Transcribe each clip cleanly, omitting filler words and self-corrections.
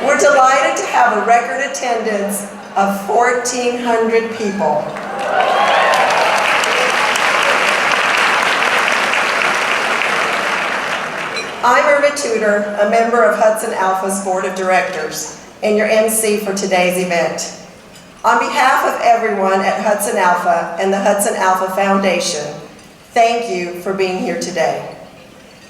We're delighted to have a record attendance of 1,400 people. I'm Irma Tudor, a member of Hudson Alpha's Board of Directors, and your MC for today's event. On behalf of everyone at Hudson Alpha and the Hudson Alpha Foundation, thank you for being here today.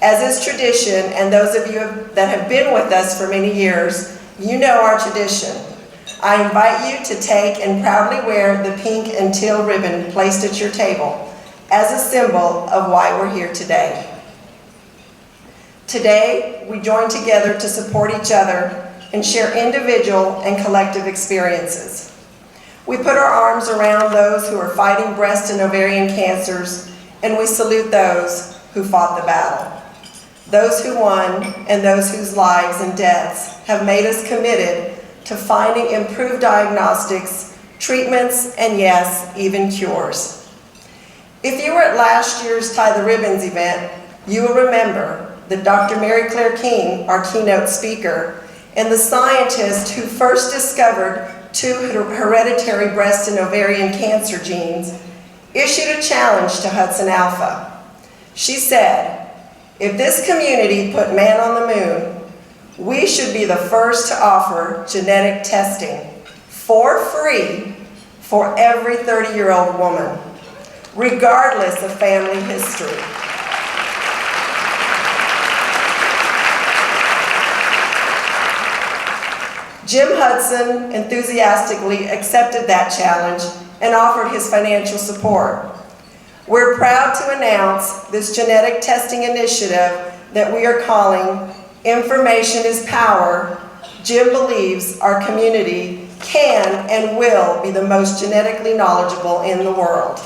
As is tradition, and those of you that have been with us for many years, you know our tradition. I invite you to take and proudly wear the pink and teal ribbon placed at your table as a symbol of why we're here today. Today, we join together to support each other and share individual and collective experiences. We put our arms around those who are fighting breast and ovarian cancers, and we salute those who fought the battle. Those who won and those whose lives and deaths have made us committed to finding improved diagnostics, treatments, and yes, even cures. If you were at last year's Tie the Ribbons event, you will remember that Dr. Mary Claire King, our keynote speaker, and the scientist who first discovered 2 hereditary breast and ovarian cancer genes, issued a challenge to Hudson Alpha. She said, if this community put man on the moon, we should be the first to offer genetic testing for free for every 30-year-old woman, regardless of family history. Jim Hudson enthusiastically accepted that challenge and offered his financial support. We're proud to announce this genetic testing initiative that we are calling Information is Power. Jim believes our community can and will be the most genetically knowledgeable in the world.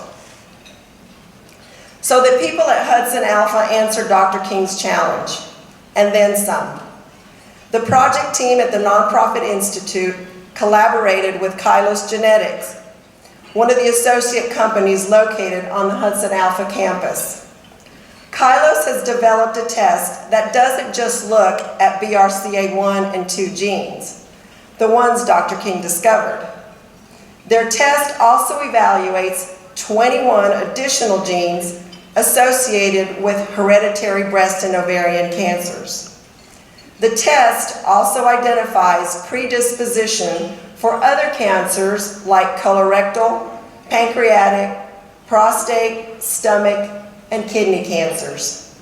So the people at Hudson Alpha answered Dr. King's challenge, and then some. The project team at the Nonprofit Institute collaborated with Kylos Genetics, one of the associate companies located on the Hudson Alpha campus. Kylos has developed a test that doesn't just look at BRCA1 and 2 genes, the ones Dr. King discovered. Their test also evaluates 21 additional genes associated with hereditary breast and ovarian cancers. The test also identifies predisposition for other cancers like colorectal, pancreatic, prostate, stomach, and kidney cancers.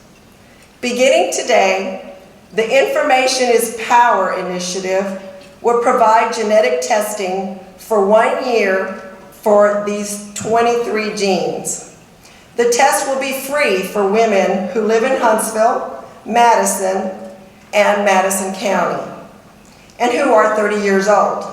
Beginning today, the Information is Power initiative will provide genetic testing for 1 year for these 23 genes. The test will be free for women who live in Huntsville, Madison, and Madison County, and who are 30 years old.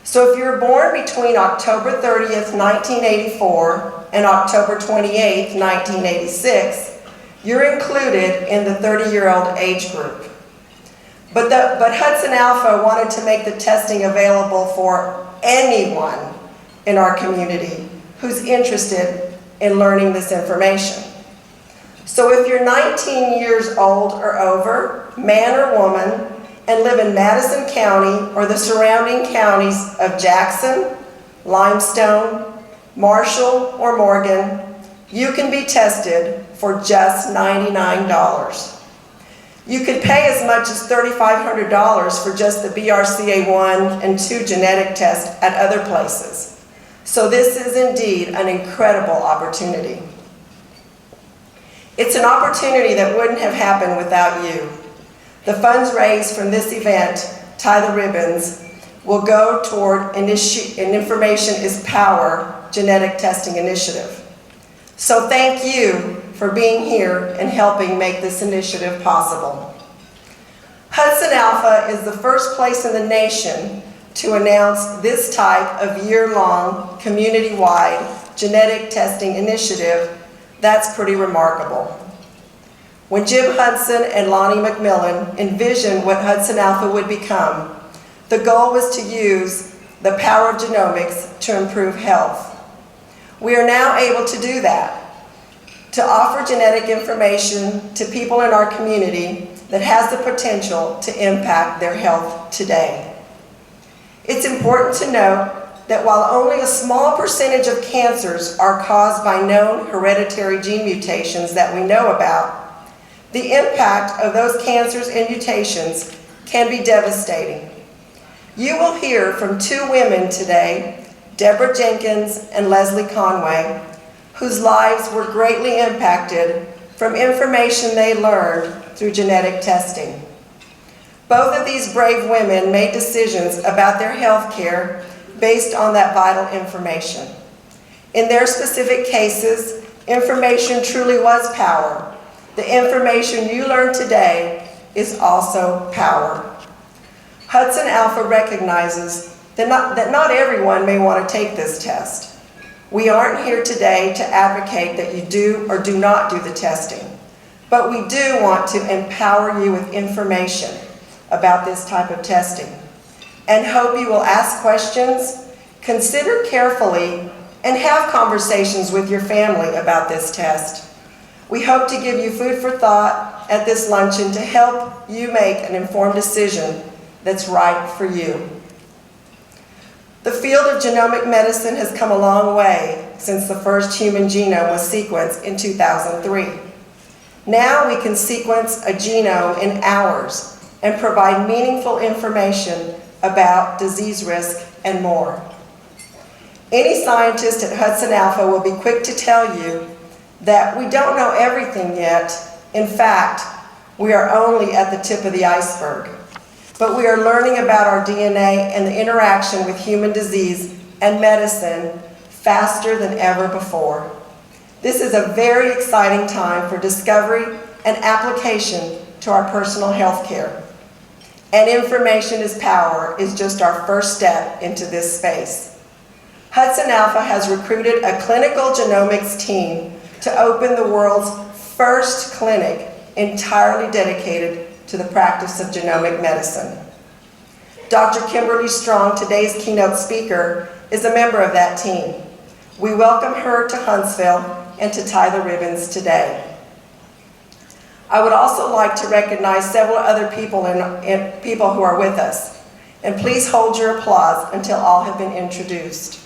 So if you're born between October 30th, 1984 and October 28th, 1986, you're included in the 30-year-old age group. But Hudson Alpha wanted to make the testing available for anyone in our community who's interested in learning this information. So if you're 19 years old or over, man or woman, and live in Madison County or the surrounding counties of Jackson, Limestone, Marshall, or Morgan, you can be tested for just $99. You could pay as much as $3,500 for just the BRCA1 and 2 genetic test at other places. So this is indeed an incredible opportunity. It's an opportunity that wouldn't have happened without you. The funds raised from this event, Tie the Ribbons, will go toward an Information is Power genetic testing initiative. So thank you for being here and helping make this initiative possible. Hudson Alpha is the first place in the nation to announce this type of year-long, community-wide genetic testing initiative. That's pretty remarkable. When Jim Hudson and Lonnie McMillan envisioned what Hudson Alpha would become, the goal was to use the power of genomics to improve health. We are now able to do that, to offer genetic information to people in our community that has the potential to impact their health today. It's important to note that while only a small percentage of cancers are caused by known hereditary gene mutations that we know about, the impact of those cancers and mutations can be devastating. You will hear from two women today, Deborah Jenkins and Leslie Conway, whose lives were greatly impacted from information they learned through genetic testing. Both of these brave women made decisions about their health care based on that vital information. In their specific cases, information truly was power. The information you learn today is also power. HudsonAlpha recognizes that not everyone may want to take this test. We aren't here today to advocate that you do or do not do the testing, but we do want to empower you with information about this type of testing and hope you will ask questions, consider carefully, and have conversations with your family about this test. We hope to give you food for thought at this luncheon to help you make an informed decision that's right for you. The field of genomic medicine has come a long way since the first human genome was sequenced in 2003. Now we can sequence a genome in hours and provide meaningful information about disease risk and more. Any scientist at HudsonAlpha will be quick to tell you that we don't know everything yet. In fact, we are only at the tip of the iceberg. But we are learning about our DNA and the interaction with human disease and medicine faster than ever before. This is a very exciting time for discovery and application to our personal health care. And information is power is just our first step into this space. HudsonAlpha has recruited a clinical genomics team to open the world's first clinic entirely dedicated to the practice of genomic medicine. Dr. Kimberly Strong, today's keynote speaker, is a member of that team. We welcome her to Huntsville and to tie the ribbons today. I would also like to recognize several other people who are with us. And please hold your applause until all have been introduced.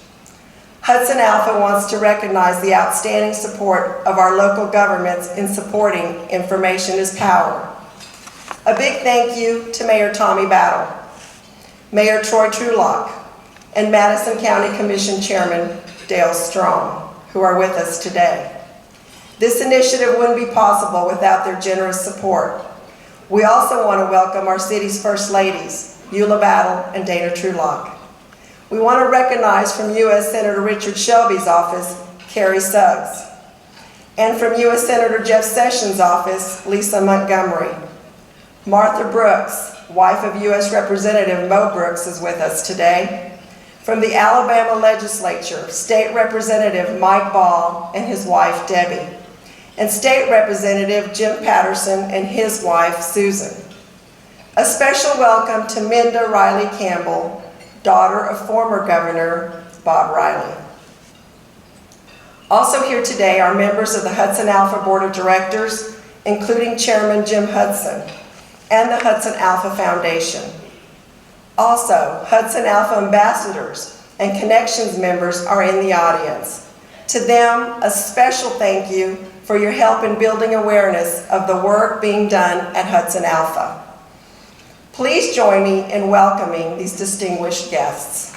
HudsonAlpha wants to recognize the outstanding support of our local governments in supporting Information is Power. A big thank you to Mayor Tommy Battle, Mayor Troy Trulock, and Madison County Commission Chairman Dale Strong, who are with us today. This initiative wouldn't be possible without their generous support. We also want to welcome our city's First Ladies, Eula Battle and Dana Trulock. We want to recognize from U.S. Senator Richard Shelby's office, Carrie Suggs, and from U.S. Senator Jeff Sessions' office, Lisa Montgomery. Martha Brooks, wife of U.S. Representative Mo Brooks, is with us today. From the Alabama legislature, State Representative Mike Ball and his wife, Debbie. And State Representative Jim Patterson and his wife, Susan. A special welcome to Minda Riley Campbell, daughter of former Governor Bob Riley. Also here today are members of the HudsonAlpha Board of Directors, including Chairman Jim Hudson, and the HudsonAlpha Foundation. Also, HudsonAlpha ambassadors and connections members are in the audience. To them, a special thank you for your help in building awareness of the work being done at HudsonAlpha. Please join me in welcoming these distinguished guests.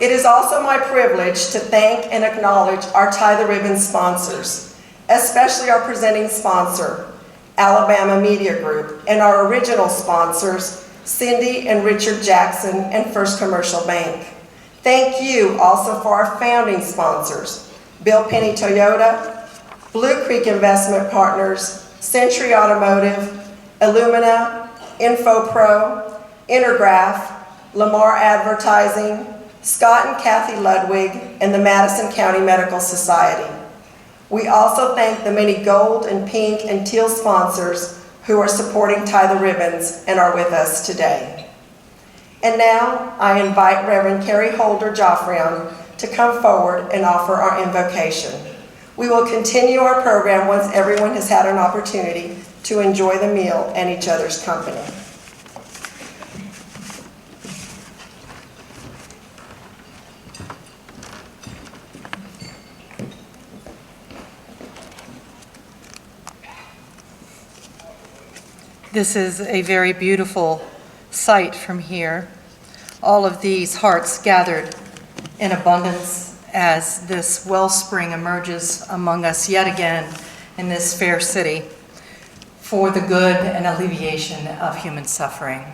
It is also my privilege to thank and acknowledge our Tie the Ribbon sponsors, especially our presenting sponsor, Alabama Media Group, and our original sponsors, Cindy and Richard Jackson and First Commercial Bank. Thank you also for our founding sponsors, Bill Penny Toyota, Blue Creek Investment Partners, Century Automotive, Illumina, InfoPro, Intergraph, Lamar Advertising, Scott and Kathy Ludwig, and the Madison County Medical Society. We also thank the many gold and pink and teal sponsors who are supporting Tie the Ribbons and are with us today. And now I invite Reverend Carrie Holder Joffrion to come forward and offer our invocation. We will continue our program once everyone has had an opportunity to enjoy the meal and each other's company. This is a very beautiful sight from here. All of these hearts gathered in abundance as this wellspring emerges among us yet again in this fair city for the good and alleviation of human suffering.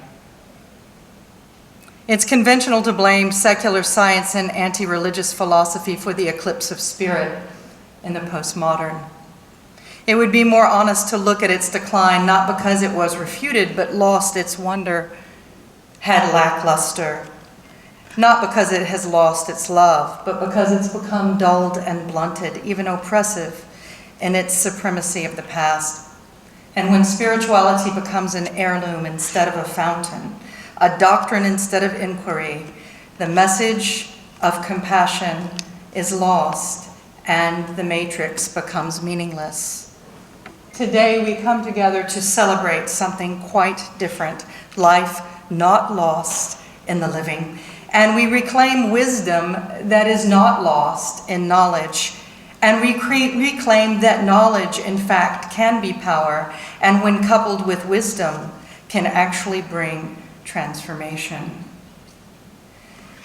It's conventional to blame secular science and anti-religious philosophy for the eclipse of spirit in the postmodern. It would be more honest to look at its decline not because it was refuted, but lost its wonder, had lackluster, not because it has lost its love, but because it's become dulled and blunted, even oppressive in its supremacy of the past. And when spirituality becomes an heirloom instead of a fountain, a doctrine instead of inquiry, the message of compassion is lost and the matrix becomes meaningless. Today we come together to celebrate something quite different, life not lost in the living. And we reclaim wisdom that is not lost in knowledge. And we reclaim that knowledge, in fact, can be power, and when coupled with wisdom, can actually bring transformation.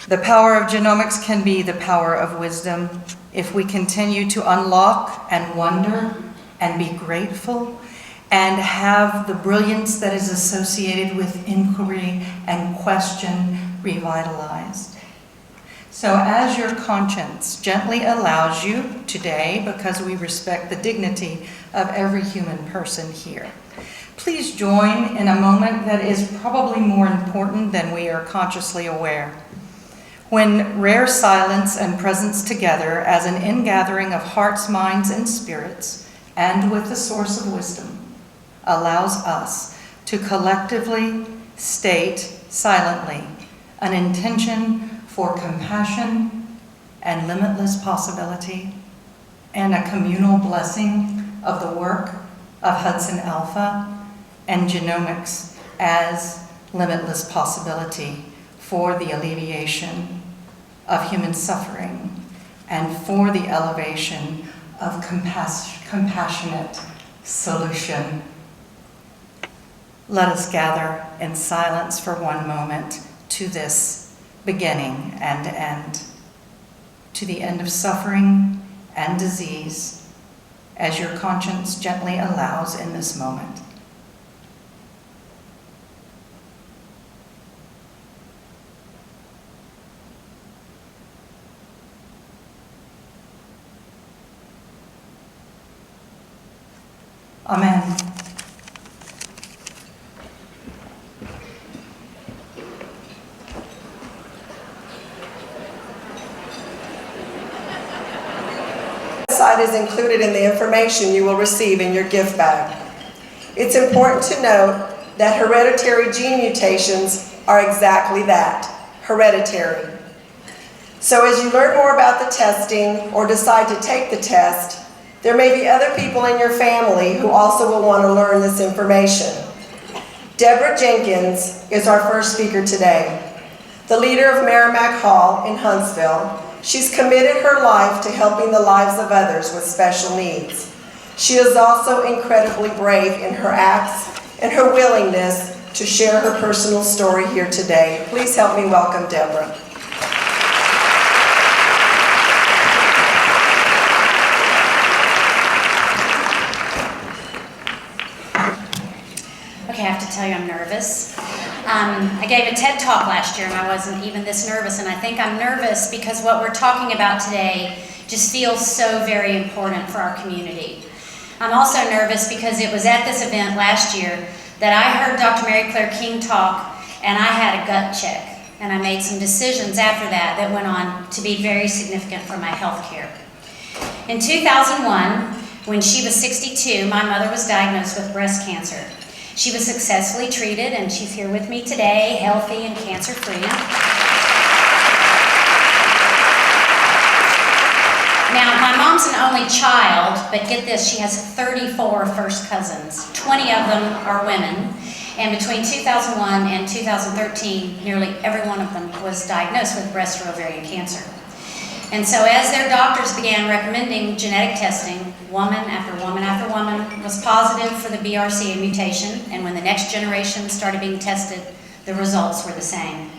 The power of genomics can be the power of wisdom if we continue to unlock and wonder and be grateful and have the brilliance that is associated with inquiry and question revitalized. So as your conscience gently allows you today, because we respect the dignity of every human person here, please join in a moment that is probably more important than we are consciously aware. When rare silence and presence together as an ingathering of hearts, minds, and spirits, and with the source of wisdom, allows us to collectively state silently an intention for compassion and limitless possibility, and a communal blessing of the work of HudsonAlpha and genomics as limitless possibility for the alleviation of human suffering and for the elevation of compassionate solution. Let us gather in silence for one moment to this beginning and end, to the end of suffering and disease, as your conscience gently allows in this moment. Amen. This site is included in the information you will receive in your gift bag. It's important to note that hereditary gene mutations are exactly that, hereditary. So as you learn more about the testing or decide to take the test, there may be other people in your family who also will want to learn this information. Deborah Jenkins is our first speaker today. The leader of Merrimack Hall in Huntsville, she's committed her life to helping the lives of others with special needs. She is also incredibly brave in her acts and her willingness to share her personal story here today. Please help me welcome Deborah. Okay, I have to tell you I'm nervous. I gave a TED Talk last year and I wasn't even this nervous, and I think I'm nervous because what we're talking about today just feels so very important for our community. I'm also nervous because it was at this event last year that I heard Dr. Mary Claire King talk, and I had a gut check, and I made some decisions after that that went on to be very significant for my health care. In 2001, when she was 62, my mother was diagnosed with breast cancer. She was successfully treated, and she's here with me today, healthy and cancer-free. Now, my mom's an only child, but get this, she has 34 first cousins. 20 of them are women, and between 2001 and 2013, nearly every one of them was diagnosed with breast or ovarian cancer. And so as their doctors began recommending genetic testing, woman after woman after woman was positive for the BRCA mutation, and when the next generation started being tested, the results were the same.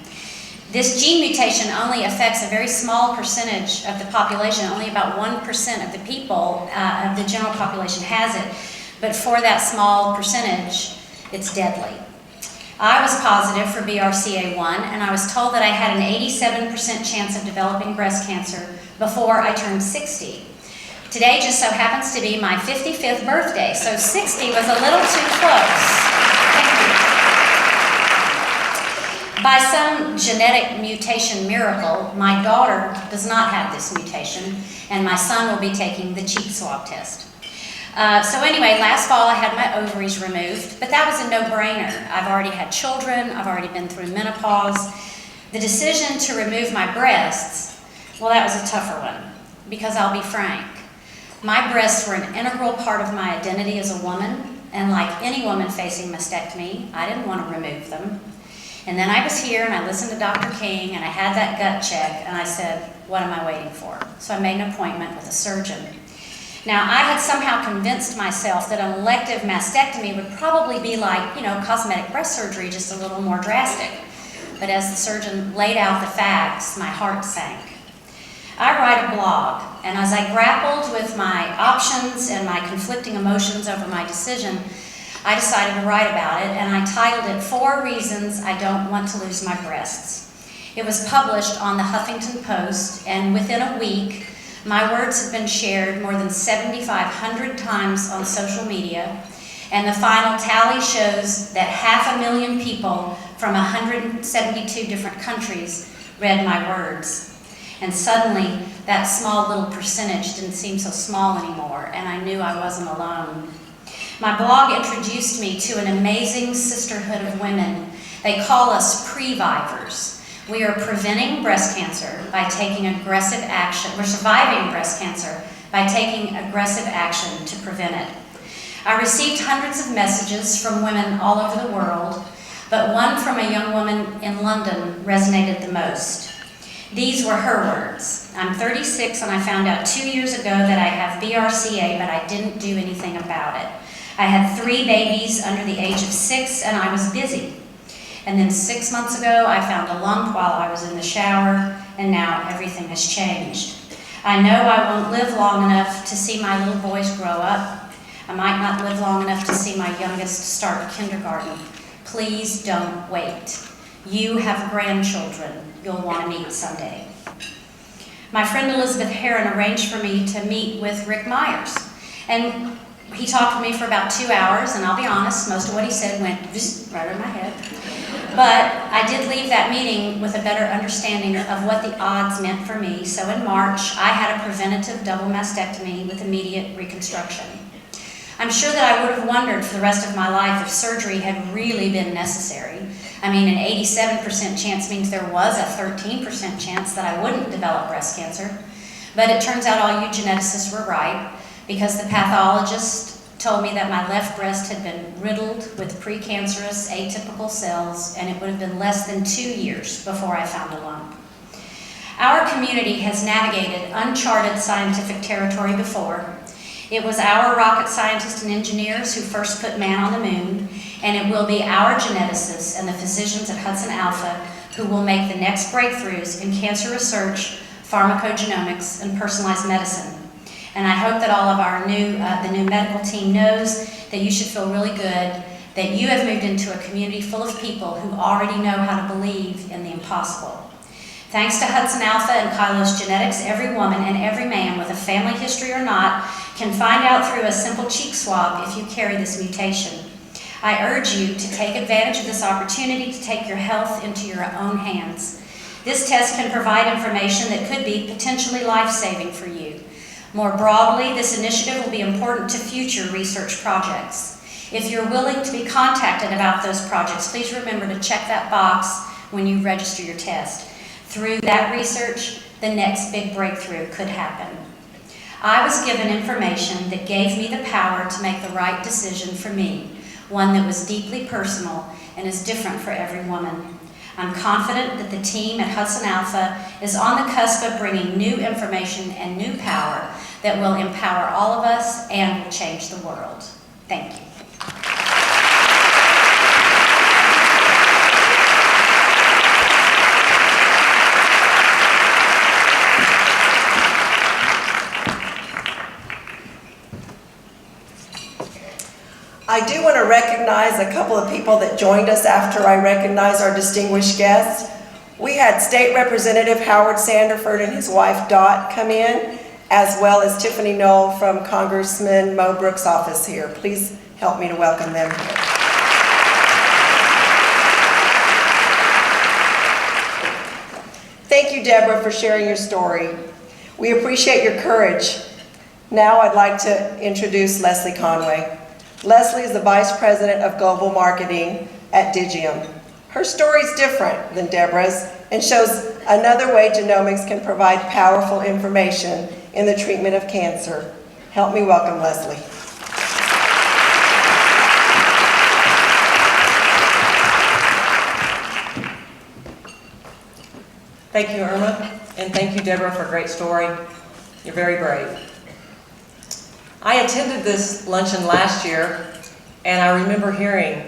This gene mutation only affects a very small percentage of the population. Only about 1% of the people, of the general population has it, but for that small percentage, it's deadly. I was positive for BRCA1, and I was told that I had an 87% chance of developing breast cancer before I turned 60. Today just so happens to be my 55th birthday, so 60 was a little too close. Thank you. By some genetic mutation miracle, my daughter does not have this mutation, and my son will be taking the cheek swab test. So anyway, last fall I had my ovaries removed, but that was a no-brainer. I've already had children, I've already been through menopause. The decision to remove my breasts, well, that was a tougher one, because I'll be frank. My breasts were an integral part of my identity as a woman, and like any woman facing mastectomy, I didn't want to remove them. And then I was here and I listened to Dr. King and I had that gut check and I said, what am I waiting for? So I made an appointment with a surgeon. Now, I had somehow convinced myself that an elective mastectomy would probably be like, cosmetic breast surgery, just a little more drastic. But as the surgeon laid out the facts, my heart sank. I write a blog, and as I grappled with my options and my conflicting emotions over my decision, I decided to write about it, and I titled it 4 Reasons I Don't Want to Lose My Breasts. It was published on the Huffington Post, and within a week, my words have been shared more than 7,500 times on social media, and the final tally shows that 500,000 people from 172 different countries read my words. And suddenly, that small little percentage didn't seem so small anymore, and I knew I wasn't alone. My blog introduced me to an amazing sisterhood of women. They call us previvors. We are preventing breast cancer by taking aggressive action. We're surviving breast cancer by taking aggressive action to prevent it. I received hundreds of messages from women all over the world, but one from a young woman in London resonated the most. These were her words. I'm 36 and I found out 2 years ago that I have BRCA, but I didn't do anything about it. I had 3 babies under the age of 6 and I was busy. And then 6 months ago, I found a lump while I was in the shower, and now everything has changed. I know I won't live long enough to see my little boys grow up. I might not live long enough to see my youngest start kindergarten. Please don't wait. You have grandchildren you'll want to meet someday. My friend Elizabeth Heron arranged for me to meet with Rick Myers. And he talked to me for about 2 hours, and I'll be honest, most of what he said went right over my head. But I did leave that meeting with a better understanding of what the odds meant for me. So in March, I had a preventative double mastectomy with immediate reconstruction. I'm sure that I would have wondered for the rest of my life if surgery had really been necessary. I mean, an 87% chance means there was a 13% chance that I wouldn't develop breast cancer. But it turns out all you geneticists were right, because the pathologist told me that my left breast had been riddled with precancerous atypical cells, and it would have been less than 2 years before I found a lump. Our community has navigated uncharted scientific territory before. It was our rocket scientists and engineers who first put man on the moon, and it will be our geneticists and the physicians at HudsonAlpha who will make the next breakthroughs in cancer research, pharmacogenomics, and personalized medicine. And I hope that all of our the new medical team knows that you should feel really good that you have moved into a community full of people who already know how to believe in the impossible. Thanks to HudsonAlpha and Kylos Genetics, every woman and every man with a family history or not can find out through a simple cheek swab if you carry this mutation. I urge you to take advantage of this opportunity to take your health into your own hands. This test can provide information that could be potentially life-saving for you. More broadly, this initiative will be important to future research projects. If you're willing to be contacted about those projects, please remember to check that box when you register your test. Through that research, the next big breakthrough could happen. I was given information that gave me the power to make the right decision for me, one that was deeply personal and is different for every woman. I'm confident that the team at Hudson Alpha is on the cusp of bringing new information and new power that will empower all of us and will change the world. Thank you. I do want to recognize a couple of people that joined us after I recognize our distinguished guests. We had State Representative Howard Sanderford and his wife Dot come in, as well as Tiffany Knoll from Congressman Mo Brooks' office here. Please help me to welcome them here. Thank you, Deborah, for sharing your story. We appreciate your courage. Now I'd like to introduce Leslie Conway. Leslie is the Vice President of Global Marketing at Digium. Her story is different than Deborah's and shows another way genomics can provide powerful information in the treatment of cancer. Help me welcome Leslie. Thank you, Irma, and thank you, Deborah, for a great story. You're very brave. I attended this luncheon last year, and I remember hearing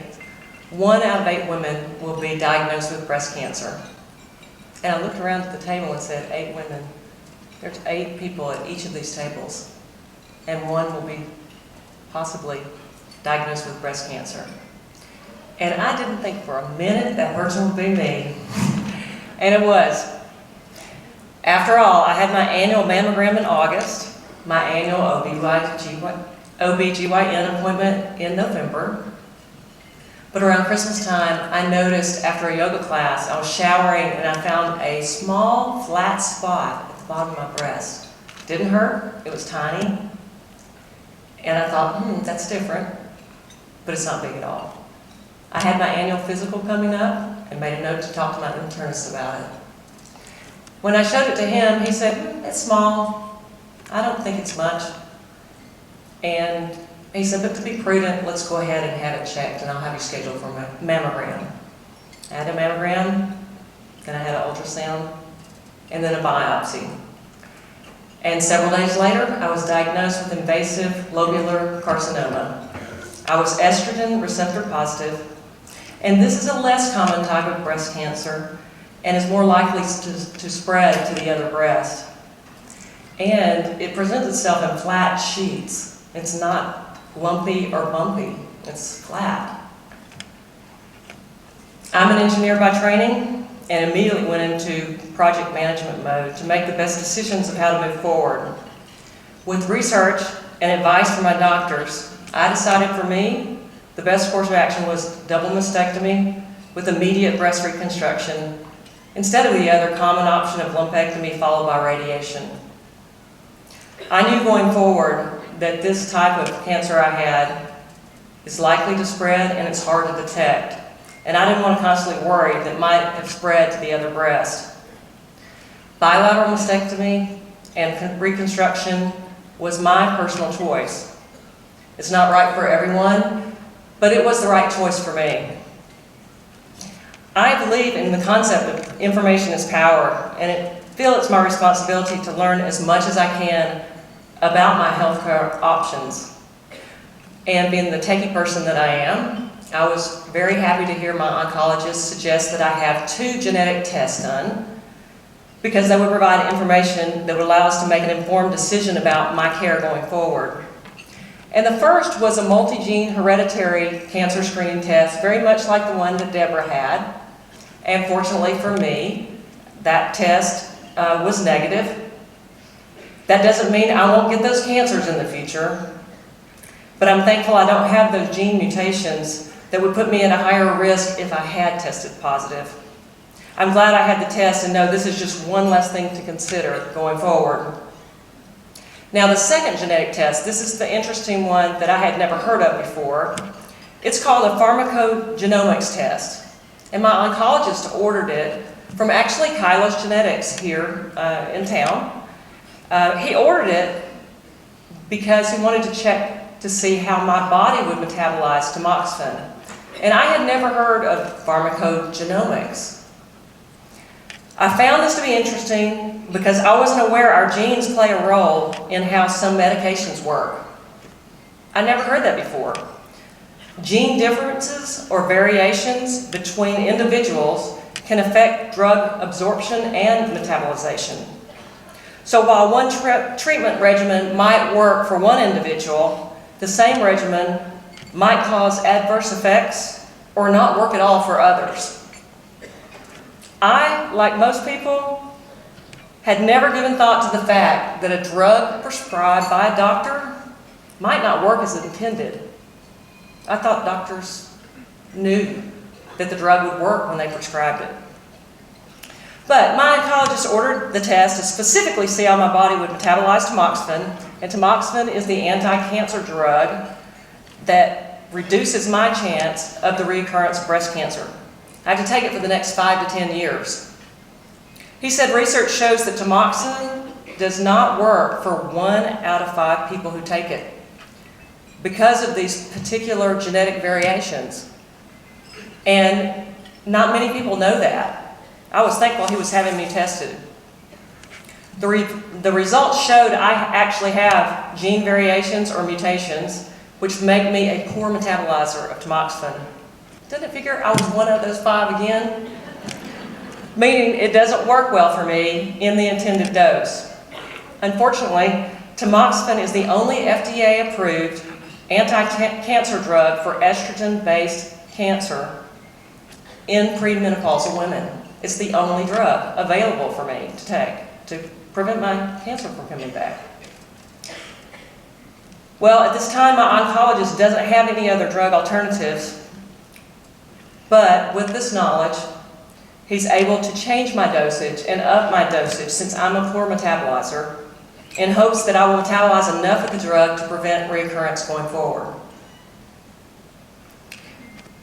1 out of 8 women will be diagnosed with breast cancer. And I looked around at the table and said, 8 women. There's 8 people at each of these tables, and 1 will be possibly diagnosed with breast cancer. And I didn't think for a minute that person would be me, and it was. After all, I had my annual mammogram in August, my annual OBGYN appointment in November. But around Christmas time, I noticed after a yoga class, I was showering and I found a small flat spot at the bottom of my breast. Didn't hurt, it was tiny. And I thought, that's different, but it's not big at all. I had my annual physical coming up and made a note to talk to my internist about it. When I showed it to him, he said, it's small. I don't think it's much. And he said, but to be prudent, let's go ahead and have it checked, and I'll have you scheduled for a mammogram. I had a mammogram, then I had an ultrasound, and then a biopsy. And several days later, I was diagnosed with invasive lobular carcinoma. I was estrogen receptor positive, and this is a less common type of breast cancer and is more likely to spread to the other breast. And it presents itself in flat sheets. It's not lumpy or bumpy, it's flat. I'm an engineer by training and immediately went into project management mode to make the best decisions of how to move forward. With research and advice from my doctors, I decided for me, the best course of action was double mastectomy with immediate breast reconstruction instead of the other common option of lumpectomy followed by radiation. I knew going forward that this type of cancer I had is likely to spread and it's hard to detect. And I didn't want to constantly worry that it might have spread to the other breast. Bilateral mastectomy and reconstruction was my personal choice. It's not right for everyone, but it was the right choice for me. I believe in the concept of information is power, and I feel it's my responsibility to learn as much as I can about my healthcare options. And being the techie person that I am, I was very happy to hear my oncologist suggest that I have 2 genetic tests done because they would provide information that would allow us to make an informed decision about my care going forward. And the first was a multi-gene hereditary cancer screening test, very much like the one that Deborah had. And fortunately for me, that test was negative. That doesn't mean I won't get those cancers in the future, but I'm thankful I don't have those gene mutations that would put me at a higher risk if I had tested positive. I'm glad I had the test and know this is just one less thing to consider going forward. Now the second genetic test, this is the interesting one that I had never heard of before. It's called a pharmacogenomics test, and my oncologist ordered it from actually Kylos Genetics here in town. He ordered it because he wanted to check to see how my body would metabolize tamoxifen. And I had never heard of pharmacogenomics. I found this to be interesting because I wasn't aware our genes play a role in how some medications work. I never heard that before. Gene differences or variations between individuals can affect drug absorption and metabolization. So while one treatment regimen might work for one individual, the same regimen might cause adverse effects or not work at all for others. I, like most people, had never given thought to the fact that a drug prescribed by a doctor might not work as intended. I thought doctors knew that the drug would work when they prescribed it. But my oncologist ordered the test to specifically see how my body would metabolize tamoxifen, and tamoxifen is the anti-cancer drug that reduces my chance of the recurrence of breast cancer. I have to take it for the next 5 to 10 years. He said research shows that tamoxifen does not work for 1 out of 5 people who take it because of these particular genetic variations. And not many people know that. I was thankful he was having me tested. The results showed I actually have gene variations or mutations which make me a poor metabolizer of tamoxifen. Didn't it figure I was 1 out of those 5 again? Meaning it doesn't work well for me in the intended dose. Unfortunately, tamoxifen is the only FDA-approved anti-cancer drug for estrogen-based cancer in premenopausal women. It's the only drug available for me to take to prevent my cancer from coming back. Well, at this time, my oncologist doesn't have any other drug alternatives, but with this knowledge, he's able to change my dosage and up my dosage since I'm a poor metabolizer in hopes that I will metabolize enough of the drug to prevent reoccurrence going forward.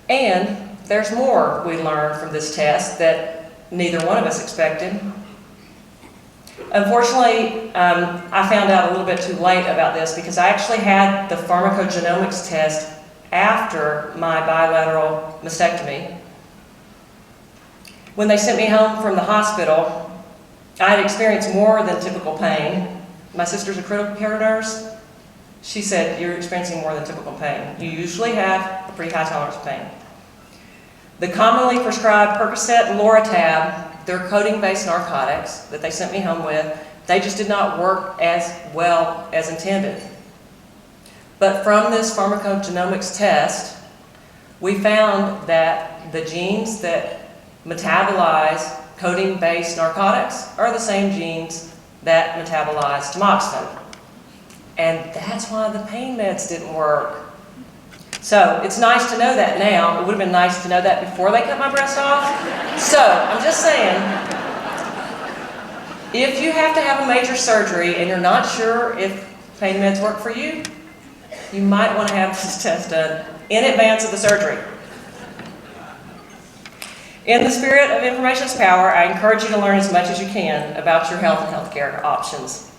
And there's more we learned from this test that neither one of us expected. Unfortunately, I found out a little bit too late about this because I actually had the pharmacogenomics test after my bilateral mastectomy. When they sent me home from the hospital, I had experienced more than typical pain. My sister's a critical care nurse. She said, "You're experiencing more than typical pain. You usually have a pretty high tolerance of pain." The commonly prescribed Percocet and Loratab, they're codeine-based narcotics that they sent me home with, they just did not work as well as intended. But from this pharmacogenomics test, we found that the genes that metabolize codeine-based narcotics are the same genes that metabolize tamoxifen. And that's why the pain meds didn't work. So it's nice to know that now. It would have been nice to know that before they cut my breast off. So I'm just saying, if you have to have a major surgery and you're not sure if pain meds work for you, you might want to have this test done in advance of the surgery. In the spirit of information is power, I encourage you to learn as much as you can about your health and healthcare options.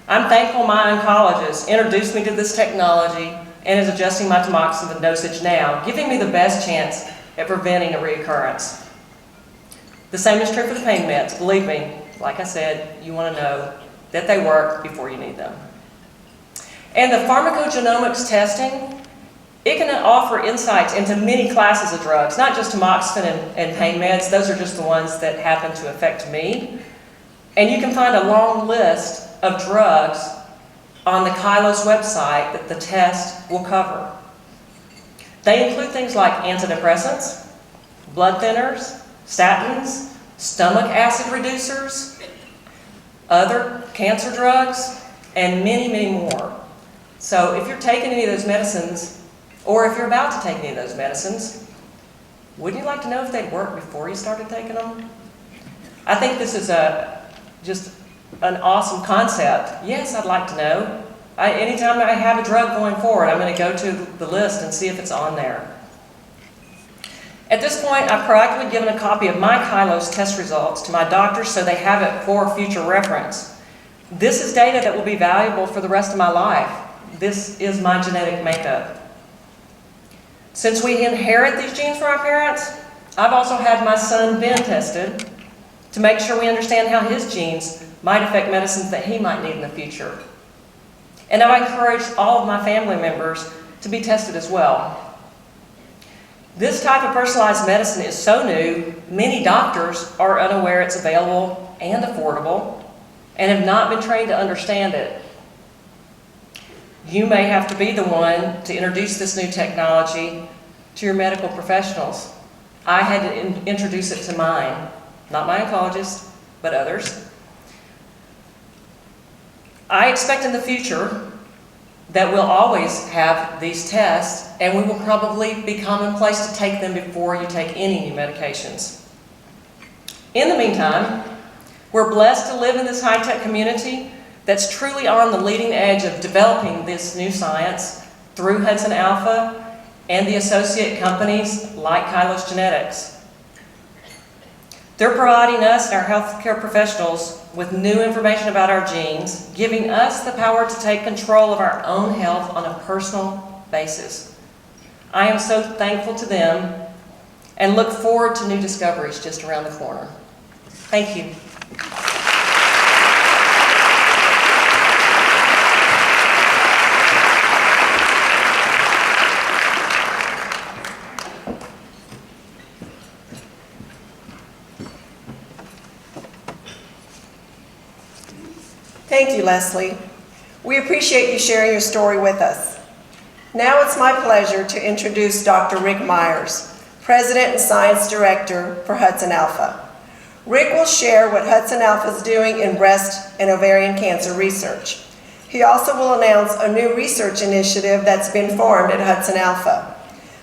I'm thankful my oncologist introduced me to this technology and is adjusting my tamoxifen dosage now, giving me the best chance at preventing a reoccurrence. The same is true for the pain meds. Believe me, like I said, you want to know that they work before you need them. And the pharmacogenomics testing, it can offer insights into many classes of drugs, not just tamoxifen and pain meds. Those are just the ones that happen to affect me. And you can find a long list of drugs on the Kylos website that the test will cover. They include things like antidepressants, blood thinners, statins, stomach acid reducers, other cancer drugs, and many, many more. So if you're taking any of those medicines, or if you're about to take any of those medicines, wouldn't you like to know if they'd work before you started taking them? I think this is just an awesome concept. Yes, I'd like to know. Anytime I have a drug going forward, I'm going to go to the list and see if it's on there. At this point, I've proactively given a copy of my Kylos test results to my doctors so they have it for future reference. This is data that will be valuable for the rest of my life. This is my genetic makeup. Since we inherit these genes from our parents, I've also had my son Ben tested to make sure we understand how his genes might affect medicines that he might need in the future. And I encourage all of my family members to be tested as well. This type of personalized medicine is so new, many doctors are unaware it's available and affordable and have not been trained to understand it. You may have to be the one to introduce this new technology to your medical professionals. I had to introduce it to mine, not my oncologist, but others. I expect in the future that we'll always have these tests, and we will probably be commonplace to take them before you take any new medications. In the meantime, we're blessed to live in this high-tech community that's truly on the leading edge of developing this new science through HudsonAlpha and the associate companies like Kylos Genetics. They're providing us and our healthcare professionals with new information about our genes, giving us the power to take control of our own health on a personal basis. I am so thankful to them and look forward to new discoveries just around the corner. Thank you. Thank you, Leslie. We appreciate you sharing your story with us. Now it's my pleasure to introduce Dr. Rick Myers, President and Science Director for HudsonAlpha. Rick will share what HudsonAlpha is doing in breast and ovarian cancer research. He also will announce a new research initiative that's been formed at HudsonAlpha.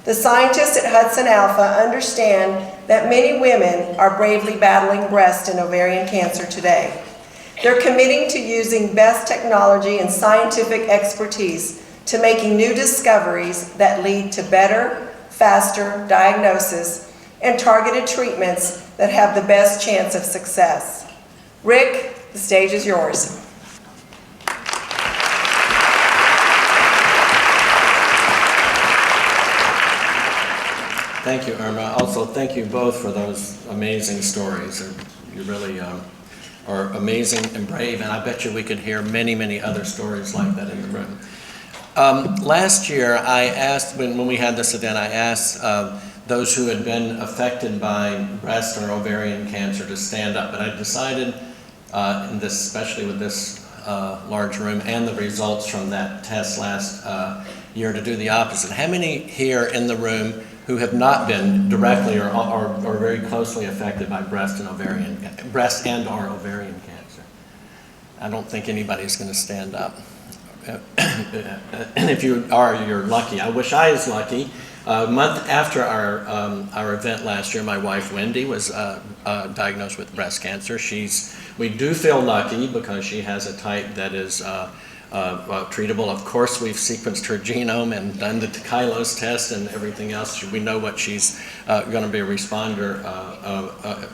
The scientists at HudsonAlpha understand that many women are bravely battling breast and ovarian cancer today. They're committing to using best technology and scientific expertise to making new discoveries that lead to better, faster diagnosis and targeted treatments that have the best chance of success. Rick, the stage is yours. Thank you, Irma. Also, thank you both for those amazing stories. You really are amazing and brave, and I bet you we could hear many, many other stories like that in the room. Last year, I asked, when we had this event, I asked those who had been affected by breast or ovarian cancer to stand up, but I decided, especially with this large room and the results from that test last year, to do the opposite. How many here in the room who have not been directly or very closely affected by breast and or ovarian cancer? I don't think anybody's going to stand up. And if you are, you're lucky. I wish I was lucky. A month after our event last year, my wife Wendy was diagnosed with breast cancer. We do feel lucky because she has a type that is treatable. Of course, we've sequenced her genome and done the Kylos test and everything else. We know what she's going to be a responder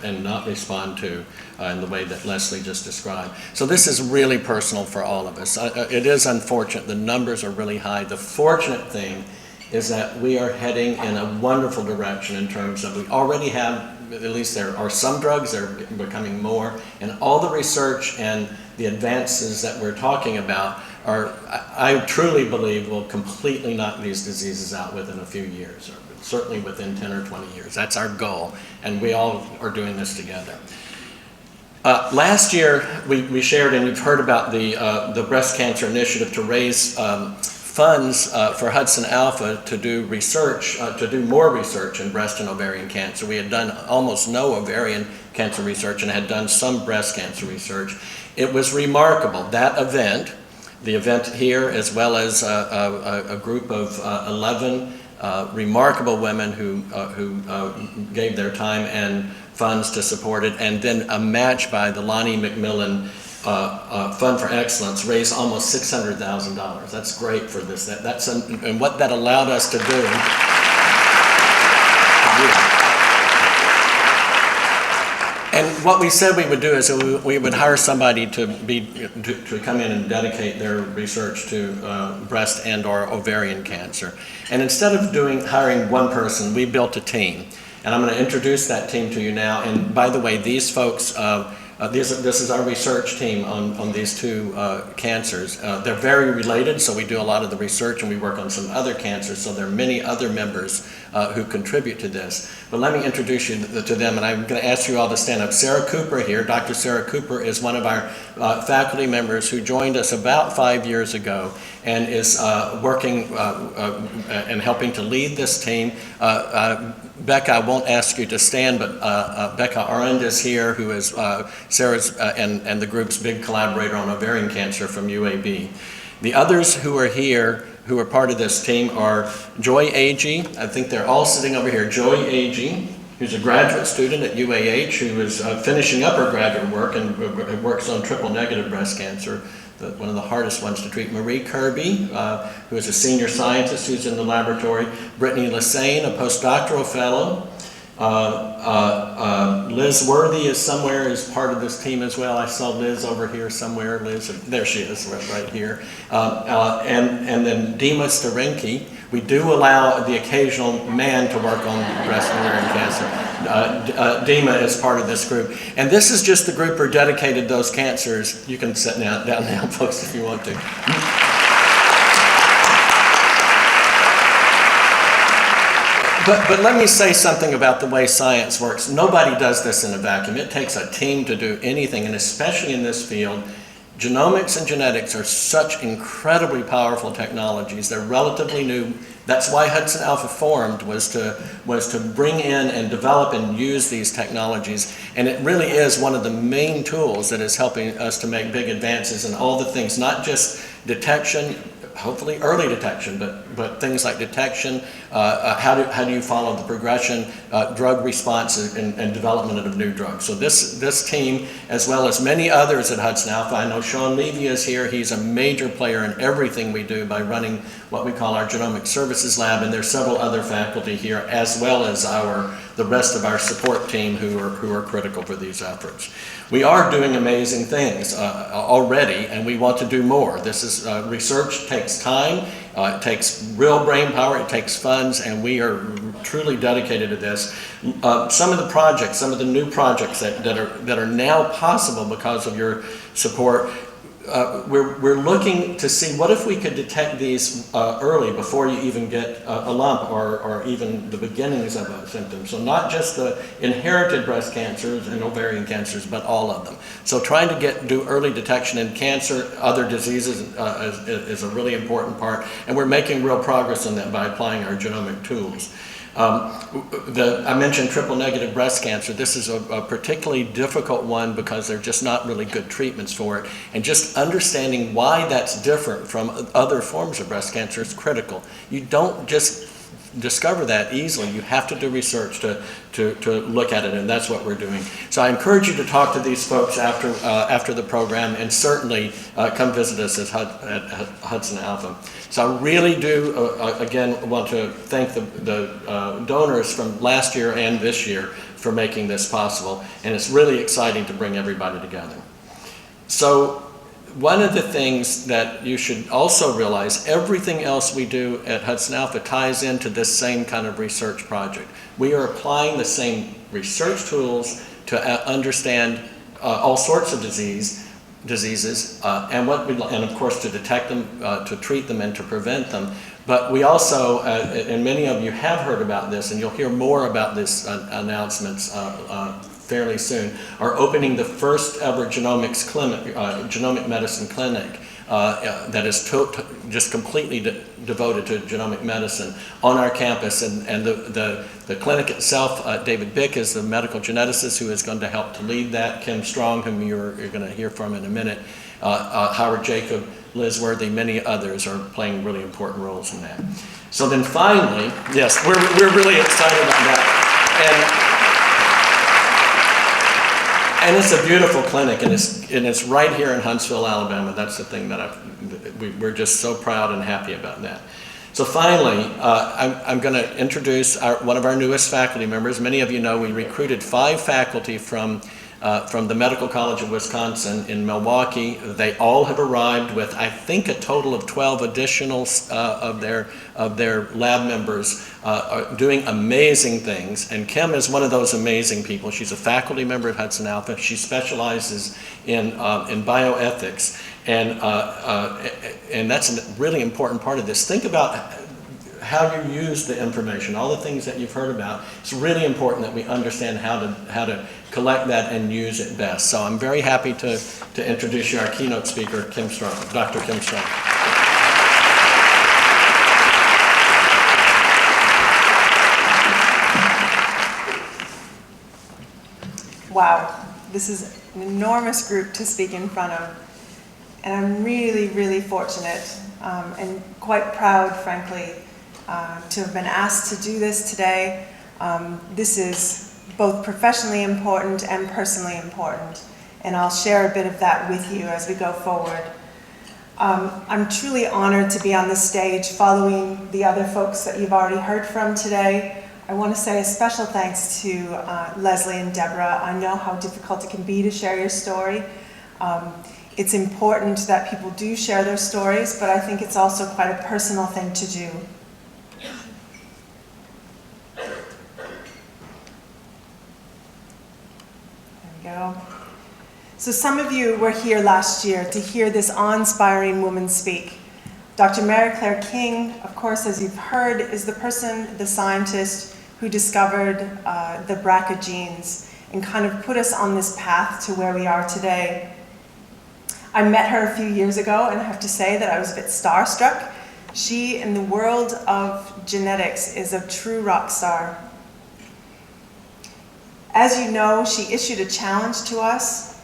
and not respond to in the way that Leslie just described. So this is really personal for all of us. It is unfortunate. The numbers are really high. The fortunate thing is that we are heading in a wonderful direction in terms of, we already have, at least there are some drugs, there are becoming more, and all the research and the advances that we're talking about I truly believe will completely knock these diseases out within a few years, or certainly within 10 or 20 years. That's our goal, and we all are doing this together. Last year, we shared, and you've heard about the Breast Cancer Initiative to raise funds for HudsonAlpha to do research, to do more research in breast and ovarian cancer. We had done almost no ovarian cancer research and had done some breast cancer research. It was remarkable. That event, the event here, as well as a group of 11 remarkable women who gave their time and funds to support it, and then a match by the Lonnie McMillan Fund for Excellence raised almost $600,000. That's great for this. And what that allowed us to do. And what we said we would do is we would hire somebody to come in and dedicate their research to breast and/or ovarian cancer. And instead of hiring one person, we built a team. And I'm going to introduce that team to you now. And by the way, these folks, this is our research team on these two cancers. They're very related, so we do a lot of the research and we work on some other cancers, so there are many other members who contribute to this. But let me introduce you to them, and I'm going to ask you all to stand up. Sarah Cooper here, Dr. Sarah Cooper is one of our faculty members who joined us about 5 years ago and is working and helping to lead this team. Becca, I won't ask you to stand, but Becca Arend is here, who is Sarah's and the group's big collaborator on ovarian cancer from UAB. The others who are here, who are part of this team, are Joy Agee. I think they're all sitting over here. Joy Agee, who's a graduate student at UAH, who is finishing up her graduate work and works on triple-negative breast cancer, one of the hardest ones to treat. Marie Kirby, who is a senior scientist who's in the laboratory. Brittany Lassane, a postdoctoral fellow. Liz Worthy is somewhere as part of this team as well. I saw Liz over here somewhere. Liz, there she is, right here. And then Dima Starenki. We do allow the occasional man to work on breast and ovarian cancer. Dima is part of this group. And this is just the group who are dedicated to those cancers. You can sit down now, folks, if you want to. But let me say something about the way science works. Nobody does this in a vacuum. It takes a team to do anything, and especially in this field, genomics and genetics are such incredibly powerful technologies. They're relatively new. That's why HudsonAlpha formed, was to bring in and develop and use these technologies. And it really is one of the main tools that is helping us to make big advances in all the things, not just detection, hopefully early detection, but things like detection, how do you follow the progression, drug response, and development of new drugs. So this team, as well as many others at HudsonAlpha, I know Sean Levy is here. He's a major player in everything we do by running what we call our Genomic Services Lab, and there's several other faculty here, as well as the rest of our support team who are critical for these efforts. We are doing amazing things already, and we want to do more. This is research takes time, it takes real brain power, it takes funds, and we are truly dedicated to this. Some of the new projects that are now possible because of your support. We're looking to see what if we could detect these early before you even get a lump or even the beginnings of a symptom. So not just the inherited breast cancers and ovarian cancers, but all of them. So trying to do early detection in cancer, other diseases is a really important part, and we're making real progress on that by applying our genomic tools. I mentioned triple-negative breast cancer. This is a particularly difficult one because there are just not really good treatments for it. And just understanding why that's different from other forms of breast cancer is critical. You don't just discover that easily. You have to do research to look at it, and that's what we're doing. So I encourage you to talk to these folks after the program, and certainly come visit us at HudsonAlpha. So I really do, again, want to thank the donors from last year and this year for making this possible, and it's really exciting to bring everybody together. So one of the things that you should also realize, everything else we do at HudsonAlpha ties into this same kind of research project. We are applying the same research tools to understand all sorts of diseases, and of course to detect them, to treat them, and to prevent them. But we also, and many of you have heard about this, and you'll hear more about this announcements fairly soon, are opening the first ever genomic medicine clinic that is just completely devoted to genomic medicine on our campus. And the clinic itself, David Bick is the medical geneticist who is going to help to lead that. Kim Strong, whom you're going to hear from in a minute, Howard Jacob, Liz Worthy, many others are playing really important roles in that. So then finally, yes, we're really excited about that. And it's a beautiful clinic, and it's right here in Huntsville, Alabama. That's the thing that we're just so proud and happy about that. So finally, I'm going to introduce one of our newest faculty members. Many of you know we recruited 5 faculty from the Medical College of Wisconsin in Milwaukee. They all have arrived with, I think, a total of 12 additional of their lab members doing amazing things. And Kim is one of those amazing people. She's a faculty member at HudsonAlpha. She specializes in bioethics. And that's a really important part of this. Think about how you use the information, all the things that you've heard about. It's really important that we understand how to collect that and use it best. So I'm very happy to introduce you our keynote speaker, Kim Strong, Dr. Kim Strong. Wow, this is an enormous group to speak in front of. And I'm really, really fortunate and quite proud, frankly, to have been asked to do this today. This is both professionally important and personally important, and I'll share a bit of that with you as we go forward. I'm truly honored to be on this stage following the other folks that you've already heard from today. I want to say a special thanks to Leslie and Deborah. I know how difficult it can be to share your story. It's important that people do share their stories, but I think it's also quite a personal thing to do. There we go. So some of you were here last year to hear this awe-inspiring woman speak. Dr. Mary Claire King, of course, as you've heard, is the person, the scientist, who discovered the BRCA genes and kind of put us on this path to where we are today. I met her a few years ago, and I have to say that I was a bit starstruck. She, in the world of genetics, is a true rock star. As you know, she issued a challenge to us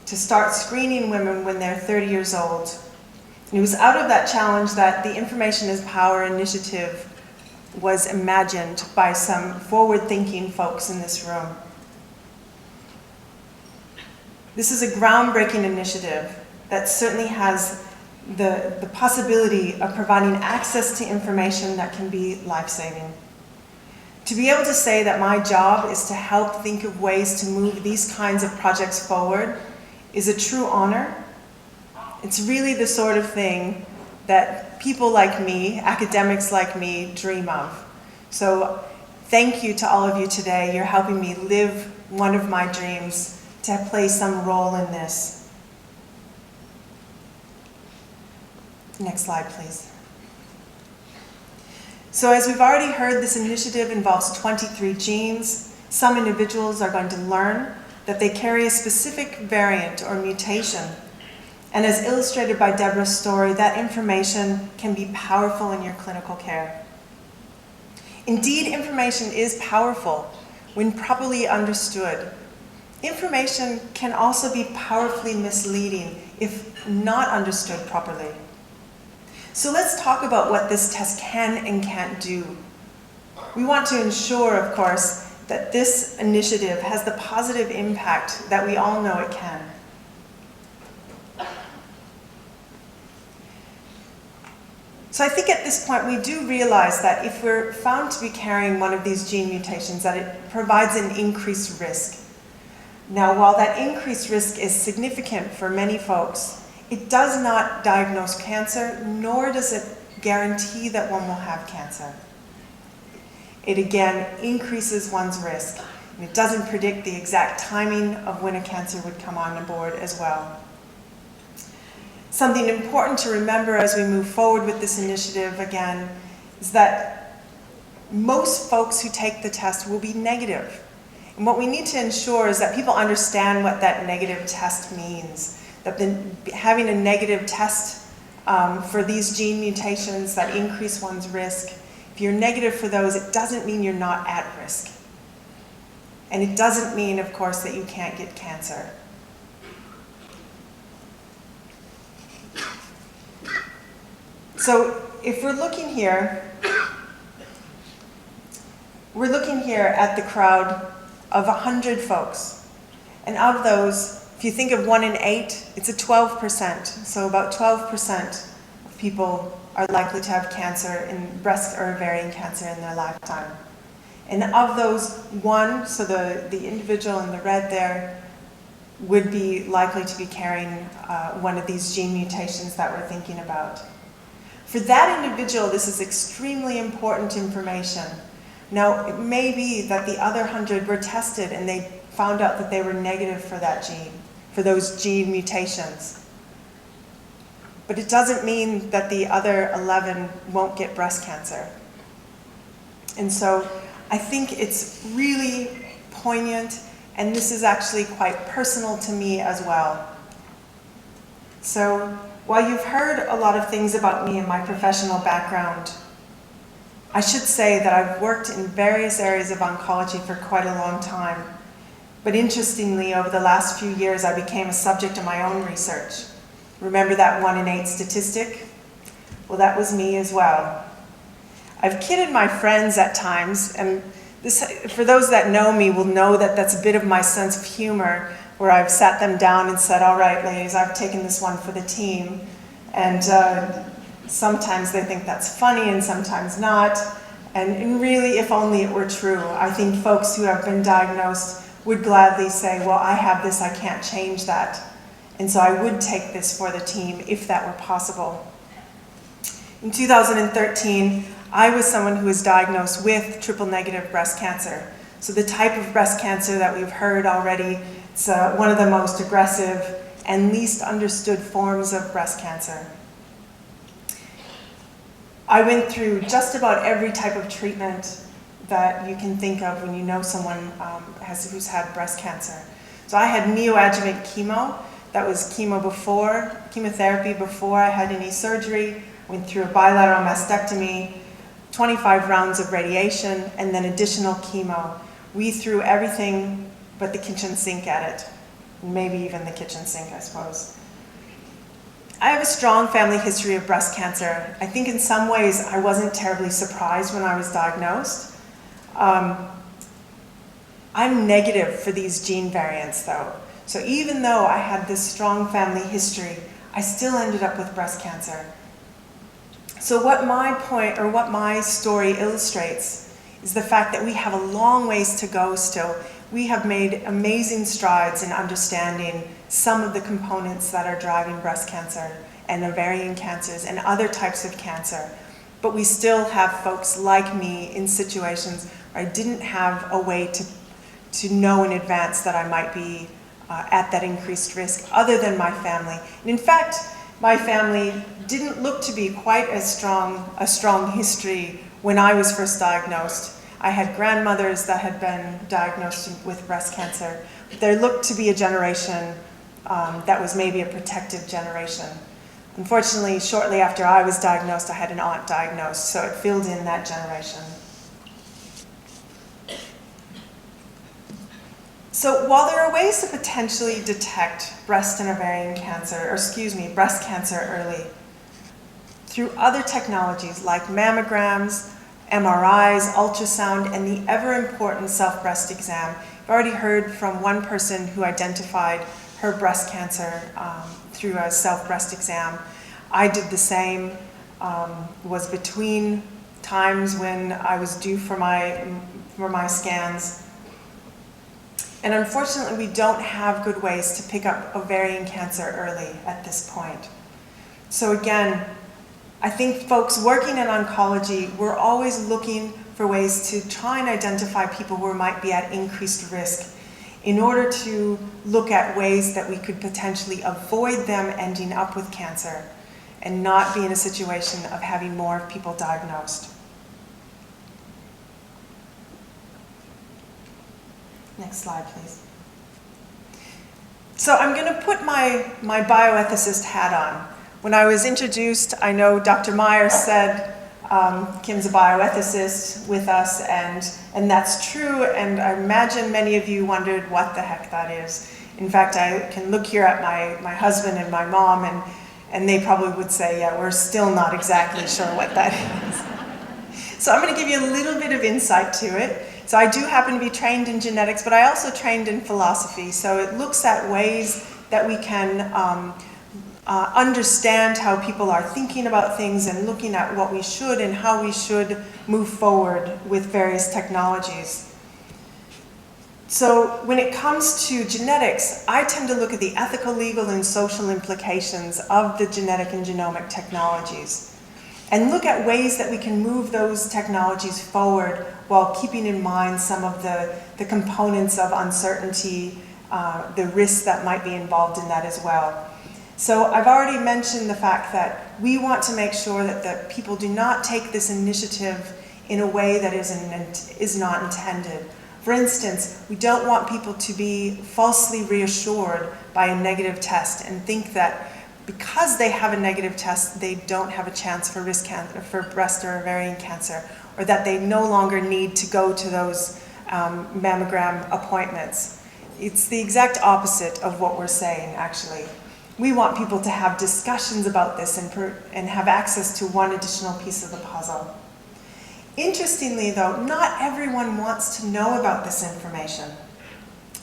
to start screening women when they're 30 years old. And it was out of that challenge that the Information is Power initiative was imagined by some forward-thinking folks in this room. This is a groundbreaking initiative that certainly has the possibility of providing access to information that can be life-saving. To be able to say that my job is to help think of ways to move these kinds of projects forward is a true honor. It's really the sort of thing that people like me, academics like me, dream of. So thank you to all of you today. You're helping me live one of my dreams, to play some role in this. Next slide, please. So as we've already heard, this initiative involves 23 genes. Some individuals are going to learn that they carry a specific variant or mutation. And as illustrated by Deborah's story, that information can be powerful in your clinical care. Indeed, information is powerful when properly understood. Information can also be powerfully misleading if not understood properly. So let's talk about what this test can and can't do. We want to ensure, of course, that this initiative has the positive impact that we all know it can. So I think at this point we do realize that if we're found to be carrying one of these gene mutations, that it provides an increased risk. Now, while that increased risk is significant for many folks, it does not diagnose cancer, nor does it guarantee that one will have cancer. It again increases one's risk, and it doesn't predict the exact timing of when a cancer would come on board as well. Something important to remember as we move forward with this initiative again is that most folks who take the test will be negative. And what we need to ensure is that people understand what that negative test means. That having a negative test for these gene mutations that increase one's risk, if you're negative for those, it doesn't mean you're not at risk. And it doesn't mean, of course, that you can't get cancer. So if we're looking here at the crowd of 100 folks. And of those, if you think of 1 in 8, it's a 12%. So about 12% of people are likely to have cancer, in breast or ovarian cancer, in their lifetime. And of those, 1, so the individual in the red there, would be likely to be carrying one of these gene mutations that we're thinking about. For that individual, this is extremely important information. Now, it may be that the other 100 were tested and they found out that they were negative for that gene, for those gene mutations. But it doesn't mean that the other 11 won't get breast cancer. And so I think it's really poignant, and this is actually quite personal to me as well. So while you've heard a lot of things about me and my professional background, I should say that I've worked in various areas of oncology for quite a long time. But interestingly, over the last few years, I became a subject of my own research. Remember that 1 in 8 statistic? Well, that was me as well. I've kidded my friends at times, and this, for those that know me, will know that that's a bit of my sense of humor, where I've sat them down and said, all right, ladies, I've taken this one for the team. And sometimes they think that's funny and sometimes not. And really, if only it were true. I think folks who have been diagnosed would gladly say, well, I have this, I can't change that. And so I would take this for the team if that were possible. In 2013, I was someone who was diagnosed with triple-negative breast cancer. So the type of breast cancer that we've heard already, it's one of the most aggressive and least understood forms of breast cancer. I went through just about every type of treatment that you can think of when you know someone who's had breast cancer. So I had neoadjuvant chemo. That was chemotherapy before I had any surgery. Went through a bilateral mastectomy, 25 rounds of radiation, and then additional chemo. We threw everything but the kitchen sink at it. Maybe even the kitchen sink, I suppose. I have a strong family history of breast cancer. I think in some ways I wasn't terribly surprised when I was diagnosed. I'm negative for these gene variants though. So even though I had this strong family history, I still ended up with breast cancer. So what my point, or what my story illustrates, is the fact that we have a long ways to go still. We have made amazing strides in understanding some of the components that are driving breast cancer and ovarian cancers and other types of cancer. But we still have folks like me in situations where I didn't have a way to know in advance that I might be at that increased risk other than my family. And in fact, my family didn't look to be quite as strong history when I was first diagnosed. I had grandmothers that had been diagnosed with breast cancer. There looked to be a generation that was maybe a protective generation. Unfortunately, shortly after I was diagnosed, I had an aunt diagnosed, so it filled in that generation. So while there are ways to potentially detect breast and ovarian cancer, breast cancer early, through other technologies like mammograms, MRIs, ultrasound, and the ever-important self-breast exam. I've already heard from one person who identified her breast cancer through a self-breast exam. I did the same, was between times when I was due for my scans. And unfortunately, we don't have good ways to pick up ovarian cancer early at this point. So again, I think folks working in oncology, we're always looking for ways to try and identify people who might be at increased risk in order to look at ways that we could potentially avoid them ending up with cancer and not be in a situation of having more people diagnosed. Next slide, please. So I'm going to put my bioethicist hat on. When I was introduced, I know Dr. Meyer said Kim's a bioethicist with us, and that's true, and I imagine many of you wondered what the heck that is. In fact, I can look here at my husband and my mom, and they probably would say, yeah, we're still not exactly sure what that is. So I'm going to give you a little bit of insight to it. So I do happen to be trained in genetics, but I also trained in philosophy. So it looks at ways that we can understand how people are thinking about things and looking at what we should and how we should move forward with various technologies. So when it comes to genetics, I tend to look at the ethical, legal, and social implications of the genetic and genomic technologies and look at ways that we can move those technologies forward while keeping in mind some of the components of uncertainty, the risks that might be involved in that as well. So I've already mentioned the fact that we want to make sure that the people do not take this initiative in a way that is not intended. For instance, we don't want people to be falsely reassured by a negative test and think that because they have a negative test, they don't have a chance for breast or ovarian cancer, or that they no longer need to go to those mammogram appointments. It's the exact opposite of what we're saying, actually. We want people to have discussions about this and have access to one additional piece of the puzzle. Interestingly, though, not everyone wants to know about this information.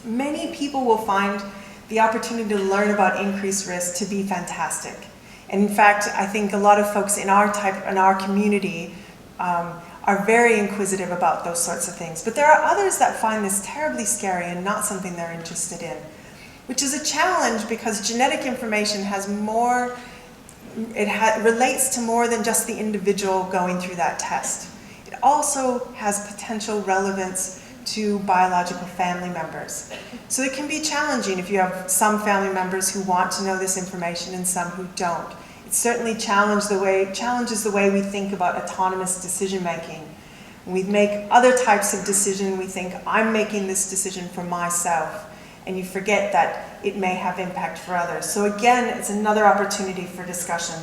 Many people will find the opportunity to learn about increased risk to be fantastic. And in fact, I think a lot of folks in our community are very inquisitive about those sorts of things. But there are others that find this terribly scary and not something they're interested in, which is a challenge because genetic information has more, relates to more than just the individual going through that test. It also has potential relevance to biological family members. So it can be challenging if you have some family members who want to know this information and some who don't. It certainly challenges the way we think about autonomous decision making. When we make other types of decision, we think, I'm making this decision for myself, and you forget that it may have impact for others. So again, it's another opportunity for discussion.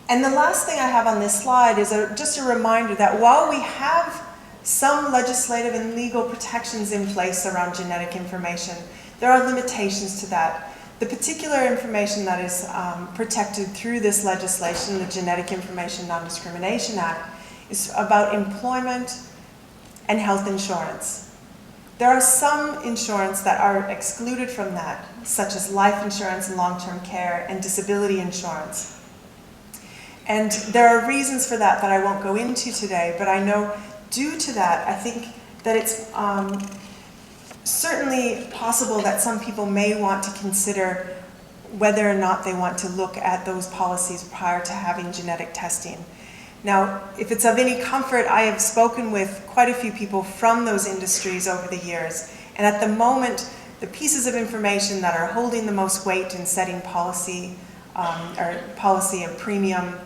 And the last thing I have on this slide is just a reminder that while we have some legislative and legal protections in place around genetic information, there are limitations to that. The particular information that is protected through this legislation, the Genetic Information Non-Discrimination Act, is about employment and health insurance. There are some insurance that are excluded from that, such as life insurance and long-term care and disability insurance. And there are reasons for that I won't go into today, but I know due to that, I think that it's certainly possible that some people may want to consider whether or not they want to look at those policies prior to having genetic testing. Now, if it's of any comfort, I have spoken with quite a few people from those industries over the years, and at the moment, the pieces of information that are holding the most weight in setting policy and premium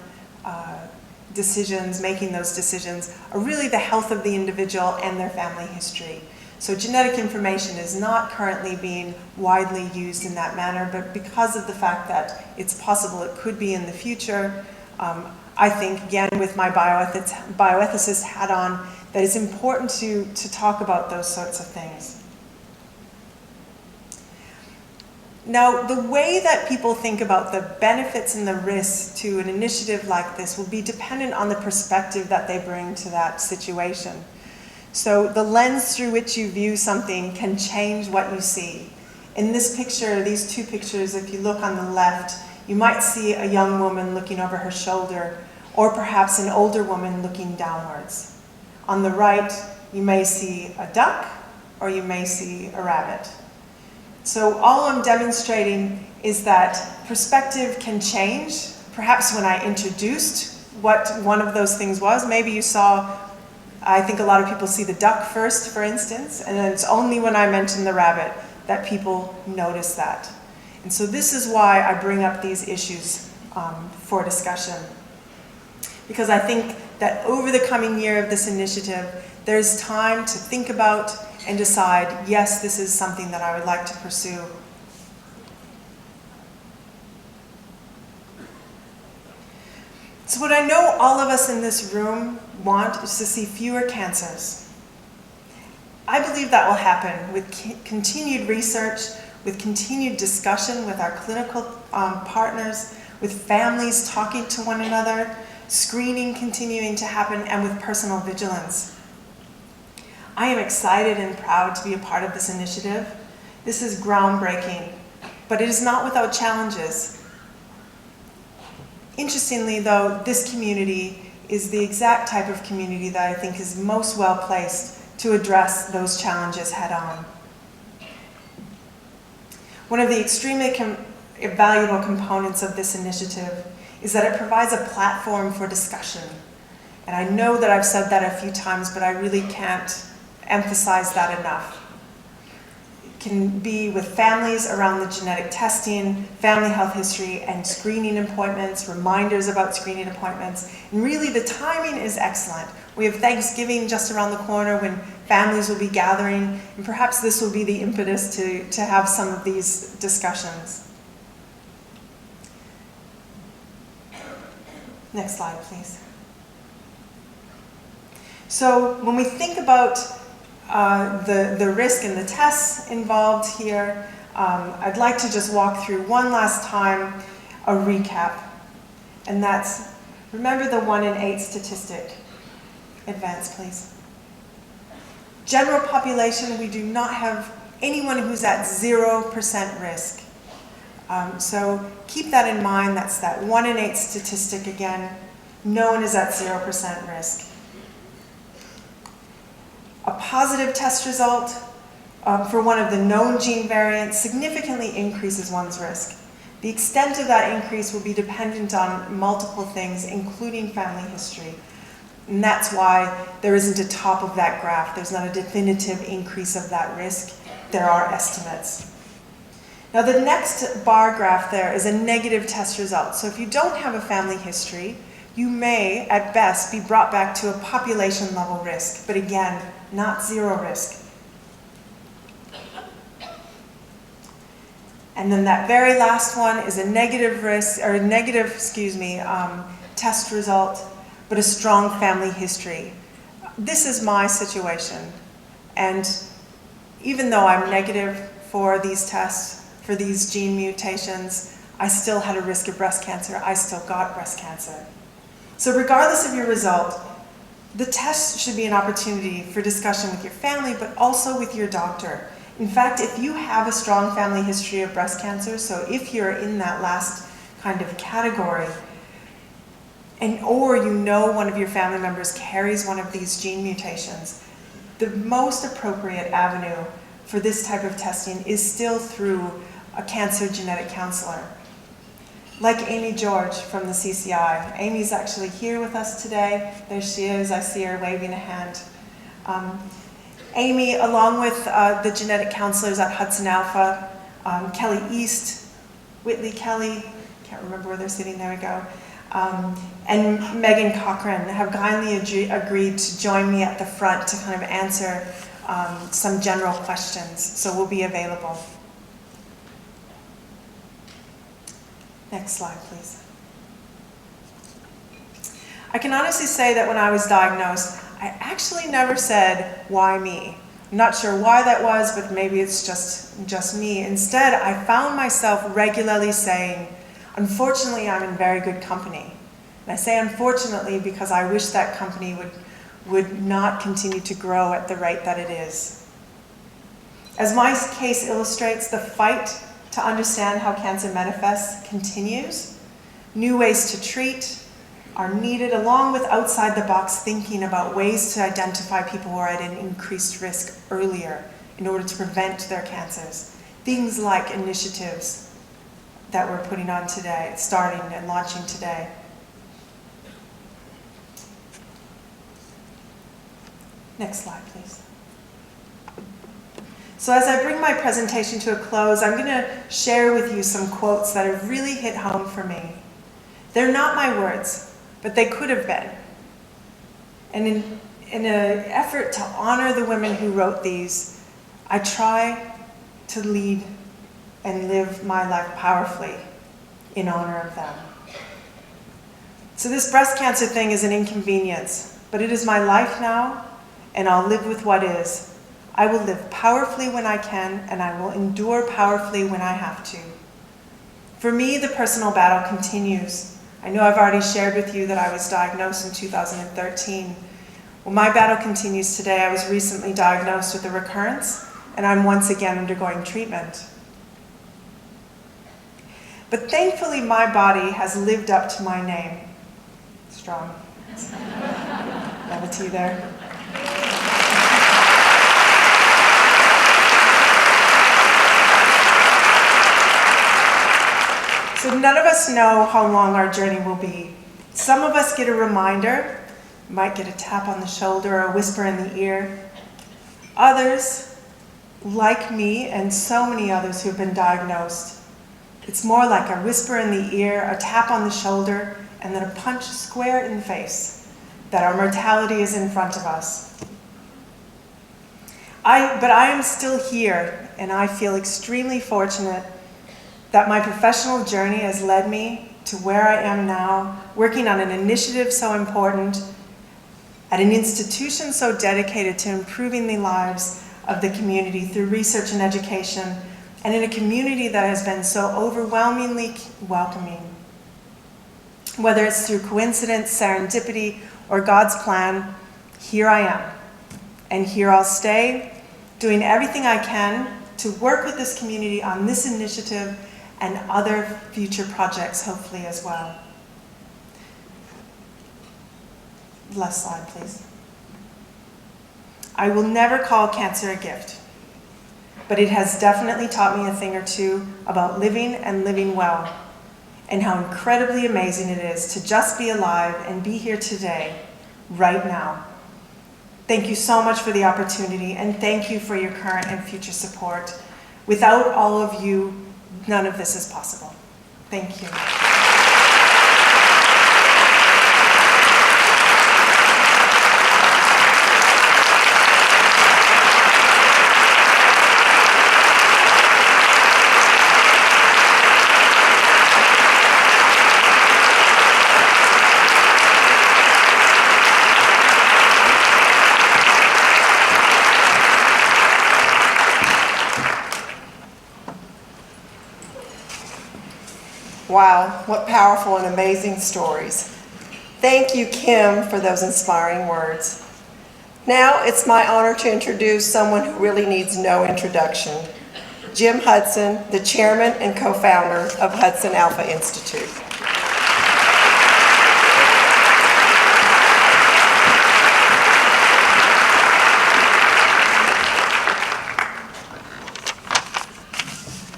decisions, making those decisions, are really the health of the individual and their family history. So genetic information is not currently being widely used in that manner, but because of the fact that it's possible it could be in the future, I think, again, with my bioethicist hat on, that it's important to talk about those sorts of things. Now, the way that people think about the benefits and the risks to an initiative like this will be dependent on the perspective that they bring to that situation. So the lens through which you view something can change what you see. In this picture, these two pictures, if you look on the left, you might see a young woman looking over her shoulder, or perhaps an older woman looking downwards. On the right, you may see a duck, or you may see a rabbit. So all I'm demonstrating is that perspective can change. Perhaps when I introduced what one of those things was, maybe you saw, I think a lot of people see the duck first, for instance, and then it's only when I mention the rabbit that people notice that. And so this is why I bring up these issues for discussion. Because I think that over the coming year of this initiative, there's time to think about and decide, yes, this is something that I would like to pursue. So what I know all of us in this room want is to see fewer cancers. I believe that will happen with continued research, with continued discussion with our clinical partners, with families talking to one another, screening continuing to happen, and with personal vigilance. I am excited and proud to be a part of this initiative. This is groundbreaking, but it is not without challenges. Interestingly, though, this community is the exact type of community that I think is most well placed to address those challenges head on. One of the extremely valuable components of this initiative is that it provides a platform for discussion. And I know that I've said that a few times, but I really can't emphasize that enough. It can be with families around the genetic testing, family health history, and screening appointments, reminders about screening appointments. And really, the timing is excellent. We have Thanksgiving just around the corner when families will be gathering, and perhaps this will be the impetus to have some of these discussions. Next slide, please. So when we think about the risk and the tests involved here, I'd like to just walk through one last time a recap. And that's, remember the 1 in 8 statistic. Advance, please. General population, we do not have anyone who's at 0% risk. So keep that in mind. That's that 1 in 8 statistic again. No one is at 0% risk. A positive test result for one of the known gene variants significantly increases one's risk. The extent of that increase will be dependent on multiple things, including family history. And that's why there isn't a top of that graph. There's not a definitive increase of that risk. There are estimates. Now the next bar graph there is a negative test result. So if you don't have a family history, you may, at best, be brought back to a population level risk, but again, not 0 risk. And then that very last one is a negative risk, or a negative, test result, but a strong family history. This is my situation. And even though I'm negative for these tests, for these gene mutations, I still had a risk of breast cancer. I still got breast cancer. So regardless of your result, the test should be an opportunity for discussion with your family, but also with your doctor. In fact, if you have a strong family history of breast cancer, so if you're in that last kind of category, or you know one of your family members carries one of these gene mutations, the most appropriate avenue for this type of testing is still through a cancer genetic counselor. Like Amy George from the CCI. Amy's actually here with us today. There she is. I see her waving a hand. Amy, along with the genetic counselors at HudsonAlpha, Kelly East, Whitley Kelly, can't remember where they're sitting, there we go, and Megan Cochran have kindly agreed to join me at the front to kind of answer some general questions. So we'll be available. Next slide, please. I can honestly say that when I was diagnosed, I actually never said, why me? I'm not sure why that was, but maybe it's just me. Instead, I found myself regularly saying, unfortunately, I'm in very good company. And I say unfortunately because I wish that company would not continue to grow at the rate that it is. As my case illustrates, the fight to understand how cancer manifests continues. New ways to treat are needed, along with outside-the-box thinking about ways to identify people who are at an increased risk earlier in order to prevent their cancers. Things like initiatives that we're putting on today, starting and launching today. Next slide, please. So as I bring my presentation to a close, I'm going to share with you some quotes that have really hit home for me. They're not my words, but they could have been. And in an effort to honor the women who wrote these, I try to lead and live my life powerfully in honor of them. So this breast cancer thing is an inconvenience, but it is my life now, and I'll live with what is. I will live powerfully when I can, and I will endure powerfully when I have to. For me, the personal battle continues. I know I've already shared with you that I was diagnosed in 2013. Well, my battle continues today. I was recently diagnosed with a recurrence, and I'm once again undergoing treatment. But thankfully, my body has lived up to my name. Strong. Have a tea there. So none of us know how long our journey will be. Some of us get a reminder, might get a tap on the shoulder or a whisper in the ear. Others, like me and so many others who've been diagnosed, it's more like a whisper in the ear, a tap on the shoulder, and then a punch square in the face, that our mortality is in front of us. But I am still here, and I feel extremely fortunate that my professional journey has led me to where I am now, working on an initiative so important, at an institution so dedicated to improving the lives of the community through research and education, and in a community that has been so overwhelmingly welcoming. Whether it's through coincidence, serendipity, or God's plan, here I am. And here I'll stay, doing everything I can to work with this community on this initiative and other future projects, hopefully, as well. Last slide, please. I will never call cancer a gift, but it has definitely taught me a thing or two about living and living well, and how incredibly amazing it is to just be alive and be here today, right now. Thank you so much for the opportunity, and thank you for your current and future support. Without all of you, none of this is possible. Thank you. Wow, what powerful and amazing stories. Thank you, Kim, for those inspiring words. Now it's my honor to introduce someone who really needs no introduction, Jim Hudson, the chairman and co-founder of HudsonAlpha Institute.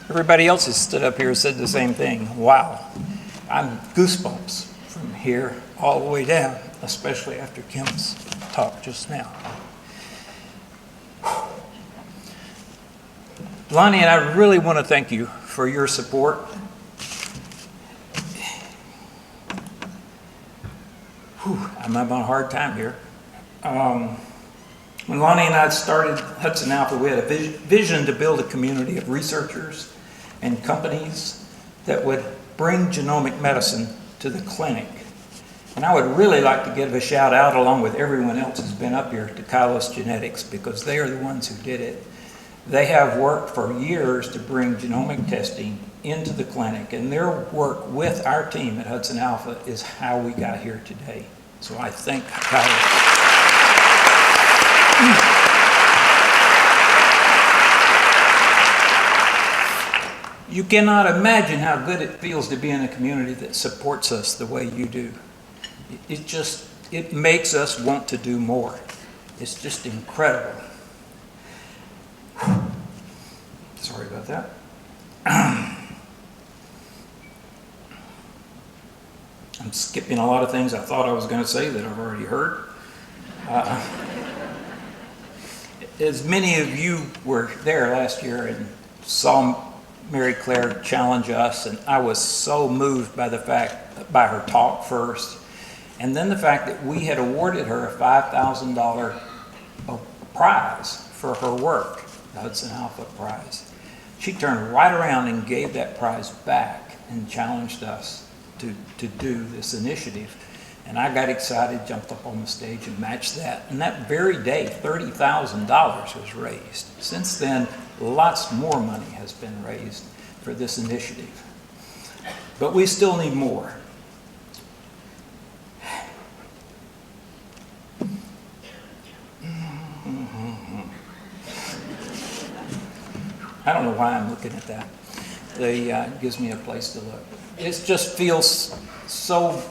Everybody else has stood up here and said the same thing. Wow. I'm goosebumps from here all the way down, especially after Kim's talk just now. Lonnie and I really want to thank you for your support. I'm having a hard time here. When Lonnie and I started HudsonAlpha, we had a vision to build a community of researchers and companies that would bring genomic medicine to the clinic. And I would really like to give a shout out, along with everyone else who's been up here, to Kairos Genetics, because they are the ones who did it. They have worked for years to bring genomic testing into the clinic, and their work with our team at HudsonAlpha is how we got here today. So I thank Kairos. You cannot imagine how good it feels to be in a community that supports us the way you do. It makes us want to do more. It's just incredible. Sorry about that. I'm skipping a lot of things I thought I was going to say that I've already heard. As many of you were there last year and saw Mary Claire challenge us, and I was so moved by by her talk first, and then the fact that we had awarded her a $5,000 prize for her work, the HudsonAlpha prize. She turned right around and gave that prize back and challenged us to do this initiative. And I got excited, jumped up on the stage and matched that. And that very day, $30,000 was raised. Since then, lots more money has been raised for this initiative. But we still need more. I don't know why I'm looking at that. Gives me a place to look. It just feels so,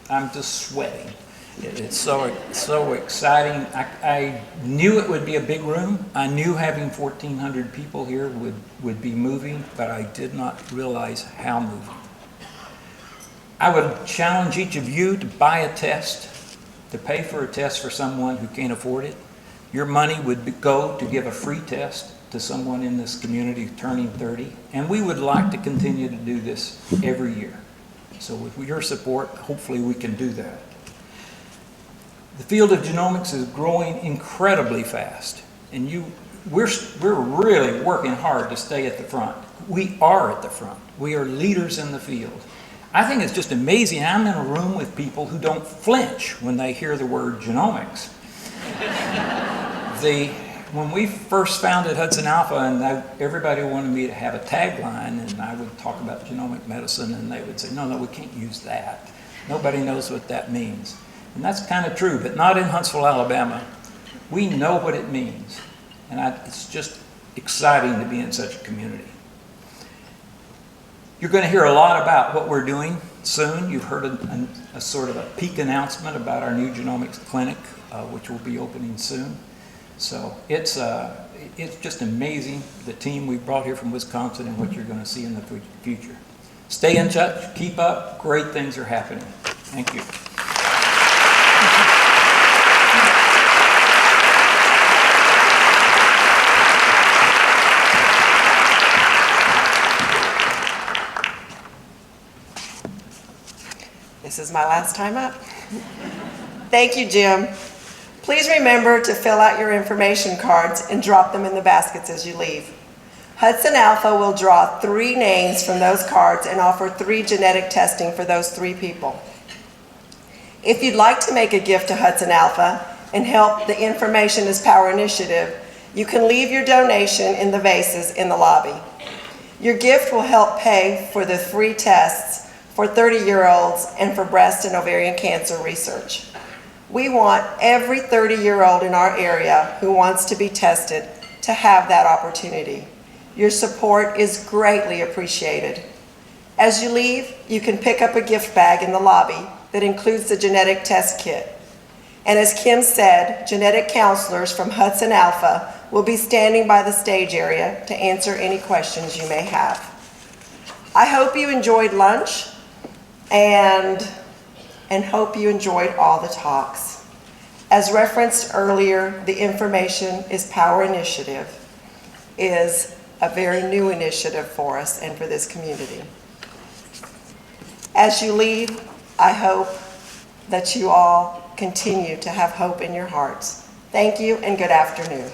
I'm just sweating. It's so exciting. I knew it would be a big room. I knew having 1,400 people here would be moving, but I did not realize how moving. I would challenge each of you to buy a test, to pay for a test for someone who can't afford it. Your money would go to give a free test to someone in this community turning 30, and we would like to continue to do this every year. So with your support, hopefully we can do that. The field of genomics is growing incredibly fast, and we're really working hard to stay at the front. We are at the front. We are leaders in the field. I think it's just amazing. I'm in a room with people who don't flinch when they hear the word genomics. When we first founded HudsonAlpha, and everybody wanted me to have a tagline, and I would talk about genomic medicine, and they would say, no, we can't use that. Nobody knows what that means. And that's kind of true, but not in Huntsville, Alabama. We know what it means, and it's just exciting to be in such a community. You're going to hear a lot about what we're doing soon. You've heard a sort of a peak announcement about our new genomics clinic, which will be opening soon. So it's just amazing, the team we brought here from Wisconsin and what you're going to see in the future. Stay in touch, keep up, great things are happening. Thank you. This is my last time up. Thank you, Jim. Please remember to fill out your information cards and drop them in the baskets as you leave. HudsonAlpha will draw 3 names from those cards and offer 3 genetic testing for those 3 people. If you'd like to make a gift to HudsonAlpha and help the Information is Power initiative, you can leave your donation in the vases in the lobby. Your gift will help pay for the free tests for 30-year-olds and for breast and ovarian cancer research. We want every 30-year-old in our area who wants to be tested to have that opportunity. Your support is greatly appreciated. As you leave, you can pick up a gift bag in the lobby that includes the genetic test kit. And as Kim said, genetic counselors from HudsonAlpha will be standing by the stage area to answer any questions you may have. I hope you enjoyed lunch and hope you enjoyed all the talks. As referenced earlier, the Information is Power initiative is a very new initiative for us and for this community. As you leave, I hope that you all continue to have hope in your hearts. Thank you and good afternoon.